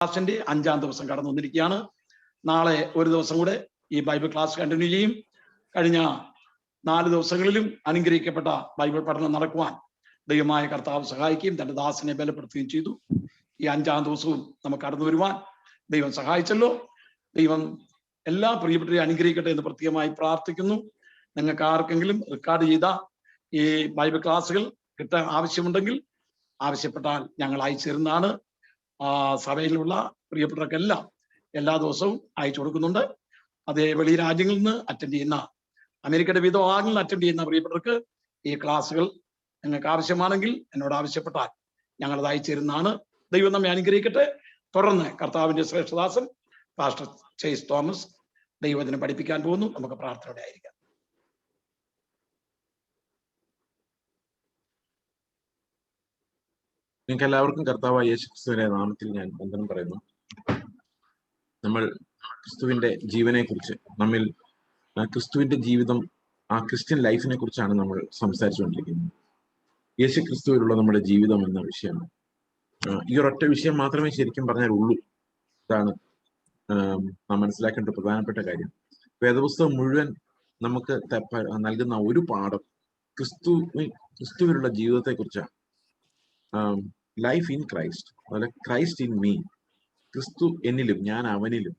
ക്ലാസിന്റെ 5-ാം ദിവസം കടന്നു വന്നിരിക്കുകയാണ്. നാളെ ഒരു ദിവസം കൂടെ ഈ ബൈബിൾ ക്ലാസ് കണ്ടിന്യൂ ചെയ്യും. കഴിഞ്ഞ 4 ദിവസങ്ങളിലും അനുഗ്രഹിക്കപ്പെട്ട ബൈബിൾ പഠനം നടക്കുവാൻ ദൈവമായ കർത്താവ് സഹായിക്കുകയും തന്റെ ദാസനെ ബലപ്പെടുത്തുകയും ചെയ്തു. ഈ 5-ാം ദിവസവും നമുക്ക് കടന്നു വരുവാൻ ദൈവം സഹായിച്ചല്ലോ. ദൈവം എല്ലാ പ്രിയപ്പെട്ടവരെയും അനുഗ്രഹിക്കട്ടെ എന്ന് പ്രത്യേകമായി പ്രാർത്ഥിക്കുന്നു. നിങ്ങൾക്ക് ആർക്കെങ്കിലും റെക്കോർഡ് ചെയ്ത ഈ ബൈബിൾ ക്ലാസ്സുകൾ കിട്ടാൻ ആവശ്യമുണ്ടെങ്കിൽ ആവശ്യപ്പെട്ടാൽ ഞങ്ങൾ അയച്ചു തരുന്നതാണ്. സഭയിലുള്ള പ്രിയപ്പെട്ടവർക്കെല്ലാം എല്ലാ ദിവസവും അയച്ചു കൊടുക്കുന്നുണ്ട്. അതേ വെളി രാജ്യങ്ങളിൽ നിന്ന് അറ്റൻഡ് ചെയ്യുന്ന, അമേരിക്കയുടെ വിവിധ ഭാഗങ്ങളിൽ അറ്റൻഡ് ചെയ്യുന്ന പ്രിയപ്പെട്ടവർക്ക് ഈ ക്ലാസ്സുകൾ നിങ്ങൾക്ക് ആവശ്യമാണെങ്കിൽ എന്നോട് ആവശ്യപ്പെട്ടാൽ ഞങ്ങളത് അയച്ചു തരുന്നതാണ്. ദൈവം നമ്മെ അനുഗ്രഹിക്കട്ടെ. തുടർന്ന് കർത്താവിന്റെ ശ്രേഷ്ഠദാസൻ പാസ്റ്റർ ചേസ് തോമസ് ദൈവത്തിനെ പഠിപ്പിക്കാൻ പോകുന്നു. നമുക്ക് പ്രാർത്ഥനയോടെ ആയിരിക്കാം. നിങ്ങൾക്ക് എല്ലാവർക്കും കർത്താവായ യേശുക്രിസ്തുവിന്റെ നാമത്തിൽ ഞാൻ വന്ദനം പറയുന്നു. നമ്മൾ ക്രിസ്തുവിന്റെ ജീവനെ കുറിച്ച്, നമ്മിൽ ക്രിസ്തുവിന്റെ ജീവിതം, ആ ക്രിസ്ത്യൻ ലൈഫിനെ കുറിച്ചാണ് നമ്മൾ സംസാരിച്ചുകൊണ്ടിരിക്കുന്നത്. യേശു ക്രിസ്തുവിലുള്ള നമ്മുടെ ജീവിതം എന്ന വിഷയമാണ്. ഈ ഒരൊറ്റ വിഷയം മാത്രമേ ശരിക്കും പറഞ്ഞാൽ ഉള്ളൂ. ഇതാണ് നാം മനസ്സിലാക്കേണ്ട പ്രധാനപ്പെട്ട കാര്യം. വേദപുസ്തകം മുഴുവൻ നമുക്ക് നൽകുന്ന ഒരു പാഠം ക്രിസ്തുവിലുള്ള ജീവിതത്തെ കുറിച്ചാണ്. ലൈഫ് ഇൻ ക്രൈസ്റ്റ്, അതുപോലെ ക്രൈസ്റ്റ് ഇൻ മീ, ക്രിസ്തു എന്നിലും ഞാൻ അവനിലും.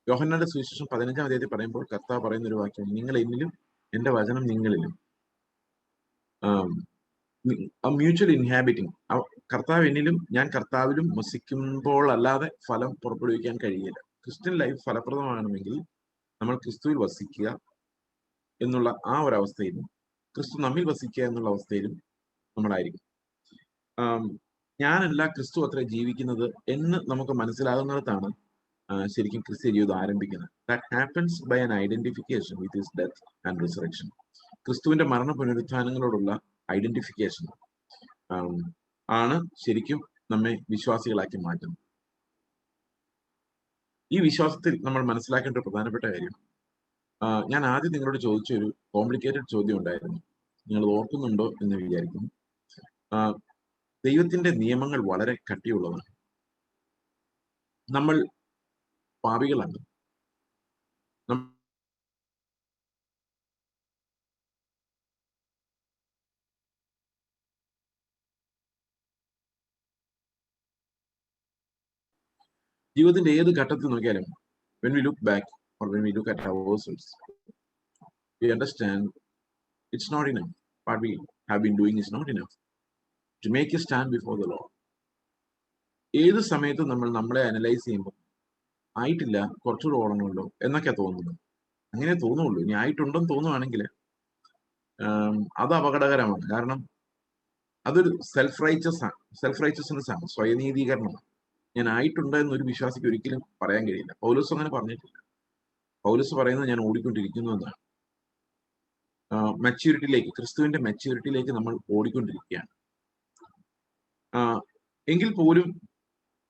യോഹന്നാന്റെ സുവിശേഷം 15-ാം അധ്യായത്തിൽ പറയുമ്പോൾ കർത്താവ് പറയുന്ന ഒരു വാക്യം, നിങ്ങൾ എന്നിലും എന്റെ വചനം നിങ്ങളിലും. മ്യൂച്വൽ ഇൻഹാബിറ്റിംഗ്, കർത്താവ് എന്നിലും ഞാൻ കർത്താവിലും വസിക്കുമ്പോൾ അല്ലാതെ ഫലം പുറപ്പെടുവിക്കാൻ കഴിയില്ല. ക്രിസ്ത്യൻ ലൈഫ് ഫലപ്രദമാകണമെങ്കിൽ നമ്മൾ ക്രിസ്തുവിൽ വസിക്കുക എന്നുള്ള ആ ഒരു അവസ്ഥയിലും ക്രിസ്തു നമ്മിൽ വസിക്കുക എന്നുള്ള അവസ്ഥയിലും നമ്മളായിരിക്കും. ഞാനല്ല ക്രിസ്തു അത്ര ജീവിക്കുന്നത് എന്ന് നമുക്ക് മനസ്സിലാകുന്നിടത്താണ് ശരിക്കും ക്രിസ്ത്യ ജീവിതം ആരംഭിക്കുന്നത്. That happens by an identification with his death and resurrection. ക്രിസ്തുവിന്റെ മരണ പുനരുത്ഥാനങ്ങളോടുള്ള ഐഡന്റിഫിക്കേഷൻ ആണ് ശരിക്കും നമ്മെ വിശ്വാസികളാക്കി മാറ്റുന്നത്. ഈ വിശ്വാസത്തിൽ നമ്മൾ മനസ്സിലാക്കേണ്ട ഒരു പ്രധാനപ്പെട്ട കാര്യം, ഞാൻ ആദ്യം നിങ്ങളോട് ചോദിച്ച ഒരു കോംപ്ലിക്കേറ്റഡ് ചോദ്യം ഉണ്ടായിരുന്നു. നിങ്ങൾ ഓർക്കുന്നുണ്ടോ എന്ന് വിചാരിക്കുന്നു. ദൈവത്തിന്റെ നിയമങ്ങൾ വളരെ കട്ടിയുള്ളതാണ്. നമ്മൾ പാപികളാണ്. ജീവിതത്തിന്റെ ഏത് ഘട്ടത്തിൽ നോക്കിയാലും when we look back or when we look at ourselves, we understand it's not enough. What we have been doing is not enough to make a stand before the Lord. ഏത് സമയത്തും നമ്മൾ നമ്മളെ അനലൈസ് ചെയ്യുമ്പോൾ ആയിട്ടില്ല, കുറച്ചുകൂടെ ഓടണമല്ലോ എന്നൊക്കെ തോന്നുന്നു. അങ്ങനെ തോന്നുള്ളൂ. ഇനി ആയിട്ടുണ്ടെന്ന് തോന്നുവാണെങ്കിൽ അത് അപകടകരമാണ്. കാരണം അതൊരു സെൽഫ് റൈച്ചസ്നെസ് ആണ്, സ്വയനീതീകരണമാണ്. ഞാൻ ആയിട്ടുണ്ട് എന്നൊരു വിശ്വാസിക്ക് ഒരിക്കലും പറയാൻ കഴിയില്ല. പൗലോസ് അങ്ങനെ പറഞ്ഞിട്ടില്ല. പൗലോസ് പറയുന്നത് ഞാൻ ഓടിക്കൊണ്ടിരിക്കുന്നു എന്നാണ്. മെച്യൂരിറ്റിയിലേക്ക്, ക്രിസ്തുവിന്റെ മെച്യൂരിറ്റിയിലേക്ക് നമ്മൾ ഓടിക്കൊണ്ടിരിക്കുകയാണ്. എങ്കിൽ പോലും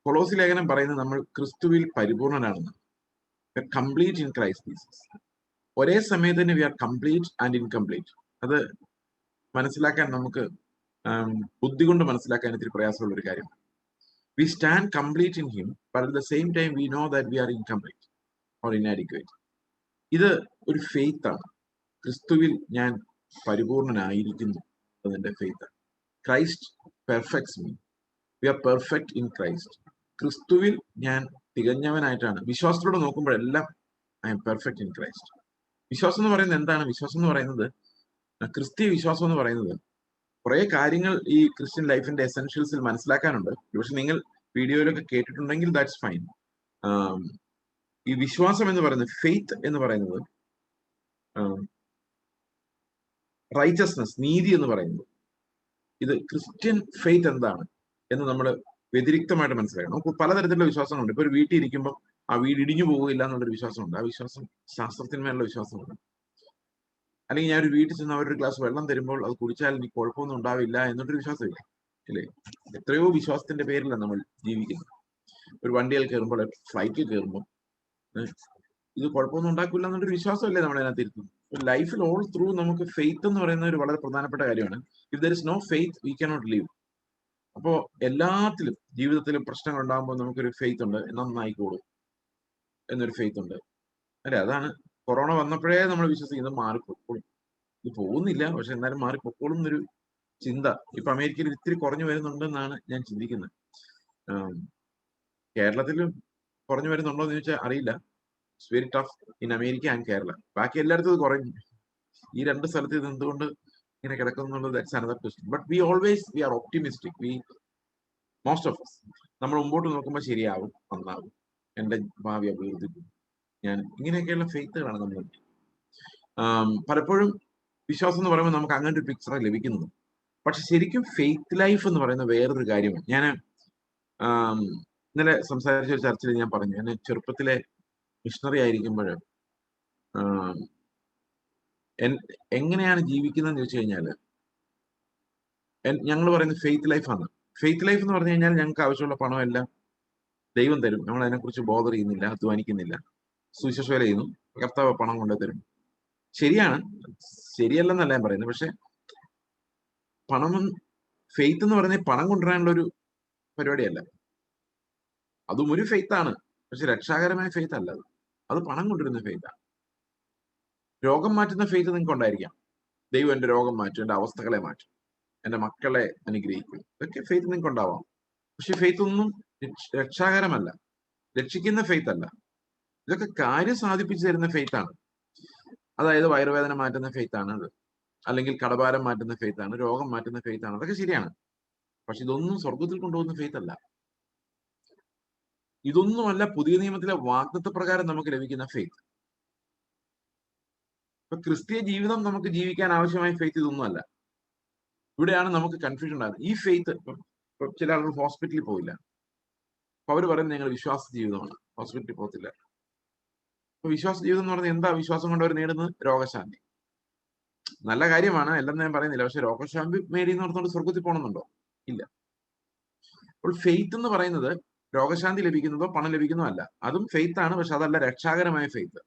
കൊളോസി ലേഖനം പറയുന്നത് നമ്മൾ ക്രിസ്തുവിൽ പരിപൂർണനാണെന്ന്. Complete in Christ Jesus. ഒരേ സമയത്ത് തന്നെ we are complete and incomplete. അത് മനസ്സിലാക്കാൻ നമുക്ക് ബുദ്ധി കൊണ്ട് മനസ്സിലാക്കാൻ ഇത്തിരി പ്രയാസമുള്ള ഒരു കാര്യമാണ്. We stand complete in him, but at the same time we know that we are incomplete or inadequate. ഇത് ഒരു ഫെയ്ത്ത് ആണ്. ക്രിസ്തുവിൽ ഞാൻ പരിപൂർണനായിരിക്കുന്നു, അതെന്റെ ഫെയ്ത്ത് ആണ്. Christ perfects me. We are perfect in Christ. ക്രിസ്തുവിൽ ഞാൻ തികഞ്ഞവനായിട്ടാണ്. വിശ്വാസത്തോടെ നോക്കുമ്പോഴെല്ലാം I am perfect in Christ. വിശ്വാസം എന്ന് പറയുന്നത് എന്താണ്? വിശ്വാസം എന്ന് പറയുന്നത്, ക്രിസ്തീയ വിശ്വാസം എന്ന് പറയുന്നത് കുറെ കാര്യങ്ങൾ ഈ ക്രിസ്ത്യൻ ലൈഫിന്റെ എസെൻഷ്യൽസിൽ മനസ്സിലാക്കാനുണ്ട്. പക്ഷെ നിങ്ങൾ വീഡിയോയിലൊക്കെ കേട്ടിട്ടുണ്ടെങ്കിൽ ദാറ്റ്സ് ഫൈൻ. ഈ വിശ്വാസം എന്ന് പറയുന്നത്, ഫെയ്ത്ത് എന്ന് പറയുന്നത്, റൈച്ചസ്നെസ്, നീതി എന്ന് പറയുന്നത്, ഇത് ക്രിസ്ത്യൻ ഫെയ്ത്ത് എന്താണ് എന്ന് നമ്മൾ വ്യതിരിക്തമായിട്ട് മനസ്സിലാക്കണം. നമുക്ക് പലതരത്തിലുള്ള വിശ്വാസങ്ങളുണ്ട്. ഇപ്പൊ ഒരു വീട്ടിൽ ഇരിക്കുമ്പോൾ ആ വീട് ഇടിഞ്ഞു പോകില്ല എന്നുള്ളൊരു വിശ്വാസമുണ്ട്. ആ വിശ്വാസം ശാസ്ത്രത്തിന്മേലുള്ള വിശ്വാസമുണ്ട്. അല്ലെങ്കിൽ ഞാൻ ഒരു വീട്ടിൽ ചെന്ന് അവരൊരു ഗ്ലാസ് വെള്ളം തരുമ്പോൾ അത് കുടിച്ചാൽ എനിക്ക് കുഴപ്പമൊന്നും ഉണ്ടാവില്ല എന്നൊരു വിശ്വാസമില്ല, അല്ലേ? എത്രയോ വിശ്വാസത്തിന്റെ പേരിലാണ് നമ്മൾ ജീവിക്കുന്നത്. ഒരു വണ്ടിയിൽ കയറുമ്പോൾ, ഫ്ലൈറ്റിൽ കയറുമ്പോൾ ഇത് കുഴപ്പമൊന്നും ഉണ്ടാക്കില്ല എന്നൊരു വിശ്വാസമല്ലേ നമ്മളതിനകത്ത് ഇരുത്തുന്നത്. ലൈഫിൽ ഓൾ ത്രൂ നമുക്ക് ഫെയ്ത്ത് എന്ന് പറയുന്ന ഒരു വളരെ പ്രധാനപ്പെട്ട കാര്യമാണ്. If there is no faith we cannot live. അപ്പോ എല്ലാത്തിലും ജീവിതത്തിലും പ്രശ്നങ്ങൾ ഉണ്ടാകുമ്പോൾ നമുക്കൊരു ഫെയ്ത്ത് ഉണ്ട്, നന്നായിക്കോളും എന്നൊരു ഫെയ്ത്ത് ഉണ്ട് അല്ലെ. അതാണ് കൊറോണ വന്നപ്പോഴേ നമ്മൾ വിശ്വസിക്കുന്നത് മാറിപ്പോളും, ഇത് പോകുന്നില്ല പക്ഷെ എന്നാലും മാറിപ്പോക്കോളും എന്നൊരു ചിന്ത ഇപ്പൊ അമേരിക്കയിൽ ഇത്തിരി കുറഞ്ഞു വരുന്നുണ്ടെന്നാണ് ഞാൻ ചിന്തിക്കുന്നത്. കേരളത്തിലും കുറഞ്ഞു വരുന്നുണ്ടോ എന്ന് ചോദിച്ചാൽ അറിയില്ല. It's very tough in America and Kerala. ബാക്കി എല്ലായിടത്തും ഇത് കുറഞ്ഞു. ഈ രണ്ട് സ്ഥലത്ത് ഇത് എന്തുകൊണ്ട് ഇങ്ങനെ കിടക്കുന്നുള്ളത് that's another question. But we are optimistic. Most of us നമ്മൾ മുമ്പോട്ട് നോക്കുമ്പോൾ ശരിയാവും, നന്നാവും, എന്റെ ഭാവി അഭിവൃദ്ധിക്കും, ഞാൻ ഇങ്ങനെയൊക്കെയുള്ള ഫെയ്ത്തുകളാണ് നമ്മൾ. പലപ്പോഴും വിശ്വാസം എന്ന് പറയുമ്പോൾ നമുക്ക് അങ്ങനെ ഒരു പിക്ചർ ലഭിക്കുന്നത്. പക്ഷെ ശരിക്കും ഫെയ്ത്ത് ലൈഫ് എന്ന് പറയുന്ന വേറൊരു കാര്യമാണ്. ഞാൻ ഇന്നലെ സംസാരിച്ച ഒരു ചർച്ചയിൽ ഞാൻ പറഞ്ഞു, ഞാൻ ചെറുപ്പത്തിലെ മിഷണറി ആയിരിക്കുമ്പോൾ എങ്ങനെയാണ് ജീവിക്കുന്നതെന്ന് ചോദിച്ചു കഴിഞ്ഞാല് ഞങ്ങൾ പറയുന്നത് ഫെയ്ത്ത് ലൈഫാണ്. ഫെയ്ത്ത് ലൈഫ് എന്ന് പറഞ്ഞു കഴിഞ്ഞാൽ ഞങ്ങൾക്ക് ആവശ്യമുള്ള പണമെല്ലാം ദൈവം തരും, നമ്മൾ അതിനെക്കുറിച്ച് ബോധർ ചെയ്യുന്നില്ല, അധ്വാനിക്കുന്നില്ല, സുവിശേഷ വേല ചെയ്യുന്നു, കർത്താവ് പണം കൊണ്ടു തരും. ശരിയാണ്, ശരിയല്ലെന്നല്ല ഞാൻ പറയുന്നത്. പക്ഷെ പണം, ഫെയ്ത്ത് എന്ന് പറയുന്നത് പണം കൊണ്ടുവരാനുള്ള ഒരു പരിപാടിയല്ല. അതും ഒരു ഫെയ്ത്താണ്, പക്ഷെ രക്ഷാകരമായ ഫെയ്ത്ത് അല്ല അത്. അത് പണം കൊണ്ടുവരുന്ന ഫെയ്ത്താണ്. രോഗം മാറ്റുന്ന ഫെയ്ത്ത് നിങ്ങൾക്ക് ഉണ്ടായിരിക്കാം. ദൈവം എന്റെ രോഗം മാറ്റും, എന്റെ അവസ്ഥകളെ മാറ്റും, എന്റെ മക്കളെ അനുഗ്രഹിക്കും, ഇതൊക്കെ ഫെയ്ത്ത് നിങ്ങൾക്ക് ഉണ്ടാവാം. പക്ഷെ ഫെയ്ത്ത് ഒന്നും രക്ഷാകരമല്ല, രക്ഷിക്കുന്ന ഫെയ്ത്ത് അല്ല. ഇതൊക്കെ കാര്യം സാധിപ്പിച്ചു തരുന്ന ഫെയ്ത്താണ്. അതായത് വയറുവേദന മാറ്റുന്ന ഫെയ്ത്താണ് അത്, അല്ലെങ്കിൽ കടഭാരം മാറ്റുന്ന ഫെയ്ത്താണ്, രോഗം മാറ്റുന്ന ഫെയ്ത്താണ്. അതൊക്കെ ശരിയാണ്. പക്ഷെ ഇതൊന്നും സ്വർഗത്തിൽ കൊണ്ടുപോകുന്ന ഫെയ്ത്ത് അല്ല. ഇതൊന്നുമല്ല പുതിയ നിയമത്തിലെ വാഗ്ദത്ത പ്രകാരം നമുക്ക് ലഭിക്കുന്ന ഫെയ്ത്ത്. ഇപ്പൊ ക്രിസ്തീയ ജീവിതം നമുക്ക് ജീവിക്കാൻ ആവശ്യമായ ഫെയ്ത്ത് ഇതൊന്നുമല്ല. ഇവിടെയാണ് നമുക്ക് കൺഫ്യൂഷൻ ഉണ്ടാകുന്നത്. ഈ ഫെയ്ത്ത്, ഇപ്പൊ ചില ആളുകൾ ഹോസ്പിറ്റലിൽ പോയില്ല, അപ്പൊ അവർ പറയുന്നത് ഞങ്ങൾ വിശ്വാസ ജീവിതമാണ്, ഹോസ്പിറ്റലിൽ പോകത്തില്ല. അപ്പൊ വിശ്വാസ ജീവിതം എന്ന് പറഞ്ഞാൽ എന്താ? വിശ്വാസം കൊണ്ട് അവർ നേടുന്നത് രോഗശാന്തി. നല്ല കാര്യമാണ്, അല്ലെന്ന് ഞാൻ പറയുന്നില്ല. പക്ഷെ രോഗശാന്തി നേടിയെന്ന് പറഞ്ഞുകൊണ്ട് സ്വർഗത്തിൽ പോകണമെന്നുണ്ടോ? ഇല്ല. അപ്പോൾ ഫെയ്ത്ത് എന്ന് പറയുന്നത് രോഗശാന്തി ലഭിക്കുന്നതോ പണം ലഭിക്കുന്നതോ അല്ല. അതും ഫെയ്ത്ത് ആണ്, പക്ഷെ അതല്ല രക്ഷാകരമായ ഫെയ്ത്ത്.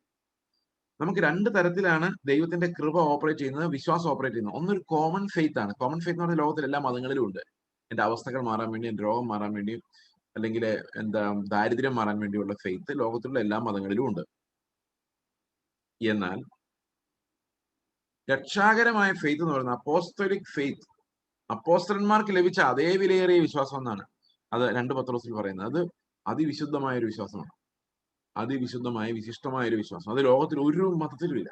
നമുക്ക് രണ്ട് തരത്തിലാണ് ദൈവത്തിന്റെ കൃപ ഓപ്പറേറ്റ് ചെയ്യുന്നത്, വിശ്വാസം ഓപ്പറേറ്റ് ചെയ്യുന്നത്. ഒന്നൊരു കോമൺ ഫെയ്ത്ത് ആണ്. കോമൺ ഫെയ്ത്ത് എന്ന് പറഞ്ഞാൽ ലോകത്തിലെ എല്ലാ മതങ്ങളിലും ഉണ്ട്. എന്റെ അവസ്ഥകൾ മാറാൻ വേണ്ടി, എന്റെ രോഗം മാറാൻ വേണ്ടി, അല്ലെങ്കിൽ ദാരിദ്ര്യം മാറാൻ വേണ്ടിയുള്ള ഫെയ്ത്ത് ലോകത്തിലുള്ള എല്ലാ മതങ്ങളിലും ഉണ്ട്. എന്നാൽ രക്ഷാകരമായ ഫെയ്ത്ത് എന്ന് പറയുന്നത് അപ്പോസ്തലിക് ഫെയ്ത്ത്, അപ്പോസ്തലന്മാർക്ക് ലഭിച്ച അതേ വിലയേറിയ വിശ്വാസം എന്നാണ് അത് 2 പത്രോസിൽ പറയുന്നത്. അത് അതിവിശുദ്ധമായ ഒരു വിശ്വാസമാണ്. അതിവിശുദ്ധമായ വിശിഷ്ടമായ ഒരു വിശ്വാസം. അത് ലോകത്തിൽ ഒരു മതത്തിലും ഇല്ല.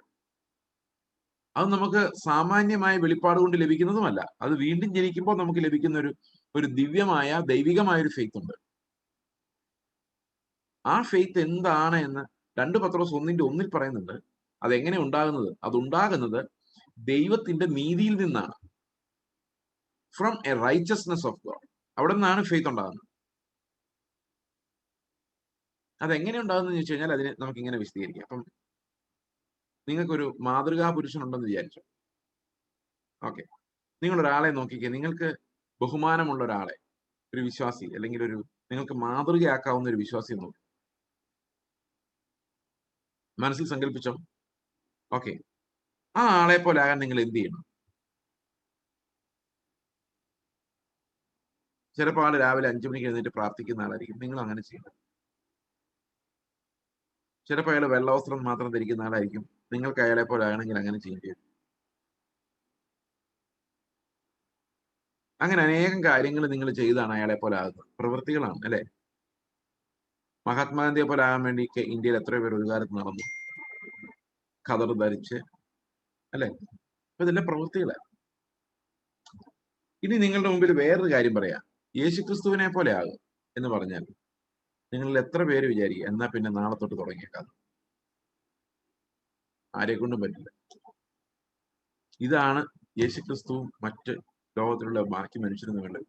അത് നമുക്ക് സാമാന്യമായ വെളിപ്പാട് കൊണ്ട് ലഭിക്കുന്നതുമല്ല. അത് വീണ്ടും ജനിക്കുമ്പോൾ നമുക്ക് ലഭിക്കുന്ന ഒരു ദിവ്യമായ ദൈവികമായ ഒരു ഫെയ്ത്ത് ഉണ്ട്. ആ ഫെയ്ത്ത് എന്താണ് എന്ന് 2 പത്രോസ് 1:1 പറയുന്നുണ്ട്. അതെങ്ങനെ ഉണ്ടാകുന്നത്? അതുണ്ടാകുന്നത് ദൈവത്തിന്റെ നീതിയിൽ നിന്നാണ്. From A righteousness of God. അവിടെ നിന്നാണ് ഫെയ്ത്ത് ഉണ്ടാകുന്നത്. അതെങ്ങനെ ഉണ്ടാകുന്നത് ചോദിച്ചു കഴിഞ്ഞാൽ അതിനെ നമുക്ക് ഇങ്ങനെ വിശദീകരിക്കാം. അപ്പം നിങ്ങൾക്കൊരു മാതൃകാ പുരുഷൻ ഉണ്ടെന്ന് വിചാരിച്ചു. ഓക്കെ, നിങ്ങൾ ഒരാളെ നോക്കിക്കേ, നിങ്ങൾക്ക് ബഹുമാനമുള്ള ഒരാളെ, ഒരു വിശ്വാസി, അല്ലെങ്കിൽ നിങ്ങൾക്ക് മാതൃകയാക്കാവുന്ന ഒരു വിശ്വാസി നോക്കി മനസ്സിൽ സങ്കല്പിച്ചോ. ഓക്കെ, ആ ആളെ പോലെ ആകാൻ നിങ്ങൾ എന്ത് ചെയ്യണം? ചിലപ്പോൾ ആള് രാവിലെ 5 മണിക്ക് എഴുന്നേറ്റ് പ്രാർത്ഥിക്കുന്ന ആളായിരിക്കും, നിങ്ങൾ അങ്ങനെ ചെയ്യണം. ചിലപ്പോൾ അയാൾ വെള്ളവസ്ത്രം മാത്രം ധരിക്കുന്ന ആളായിരിക്കും, നിങ്ങൾക്ക് അയാളെ പോലെ ആകണമെങ്കിൽ അങ്ങനെ ചെയ്യേണ്ടി വരും. അങ്ങനെ അനേകം കാര്യങ്ങൾ നിങ്ങൾ ചെയ്താണ് അയാളെ പോലെ ആകുന്നത്. പ്രവൃത്തികളാണ് അല്ലെ. മഹാത്മാഗാന്ധിയെ പോലെ ആകാൻ വേണ്ടി ഇന്ത്യയിൽ എത്രയോ പേർ ഒരു കാലത്ത് നടന്നു, ഖദർ ധരിച്ച് അല്ലെ. അപ്പൊ ഇതെല്ലാം പ്രവൃത്തികളാണ്. ഇനി നിങ്ങളുടെ മുമ്പിൽ വേറൊരു കാര്യം പറയാം. യേശുക്രിസ്തുവിനെ പോലെ ആകും എന്ന് പറഞ്ഞാൽ നിങ്ങളിൽ എത്ര പേര് വിചാരിക്കുക എന്നാ പിന്നെ നാളെ തൊട്ട് തുടങ്ങിയേക്കാം? ആരെ കൊണ്ടും പറ്റില്ല. ഇതാണ് യേശുക്രിസ്തുവും മറ്റ് ലോകത്തിലുള്ള ബാക്കി മനുഷ്യരും തമ്മിലുള്ള.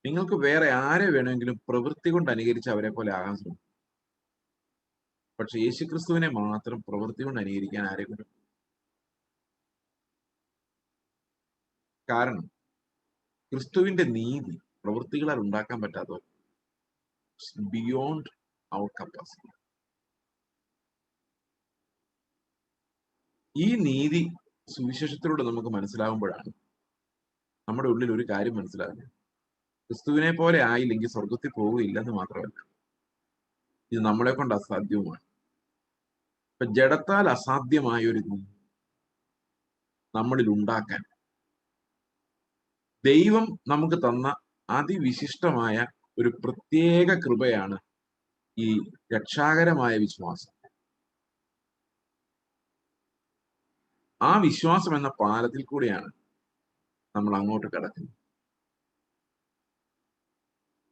നിങ്ങൾക്ക് വേറെ ആരെ വേണമെങ്കിലും പ്രവൃത്തി കൊണ്ട് അനുകരിച്ച് അവരെ പോലെ ആകാൻ ശ്രമിക്കും. പക്ഷെ യേശുക്രിസ്തുവിനെ മാത്രം പ്രവൃത്തി കൊണ്ട് അനുകരിക്കാൻ ആരെ കൊണ്ടും. കാരണം ക്രിസ്തുവിന്റെ നീതി പ്രവൃത്തികളാൽ ഉണ്ടാക്കാൻ പറ്റാത്തത്, ബിയോണ്ട് അവർ കപ്പാസിറ്റി. ഈ നീതി സുവിശേഷത്തിലൂടെ നമുക്ക് മനസ്സിലാകുമ്പോഴാണ് നമ്മുടെ ഉള്ളിൽ ഒരു കാര്യം മനസ്സിലാകും, ക്രിസ്തുവിനെ പോലെ ആയില്ലെങ്കിൽ സ്വർഗത്തിൽ പോവുകയില്ലെന്ന് മാത്രമല്ല, ഇത് നമ്മളെ കൊണ്ട് അസാധ്യവുമാണ്. ഇപ്പൊ ജഡത്താൽ അസാധ്യമായ ഒരു നമ്മളിൽ ഉണ്ടാക്കാൻ ദൈവം നമുക്ക് തന്ന അതിവിശിഷ്ടമായ ഒരു പ്രത്യേക കൃപയാണ് ഈ രക്ഷാകരമായ വിശ്വാസം. ആ വിശ്വാസം എന്ന പാലത്തിൽ കൂടെയാണ് നമ്മൾ അങ്ങോട്ട് കടക്കുന്നത്.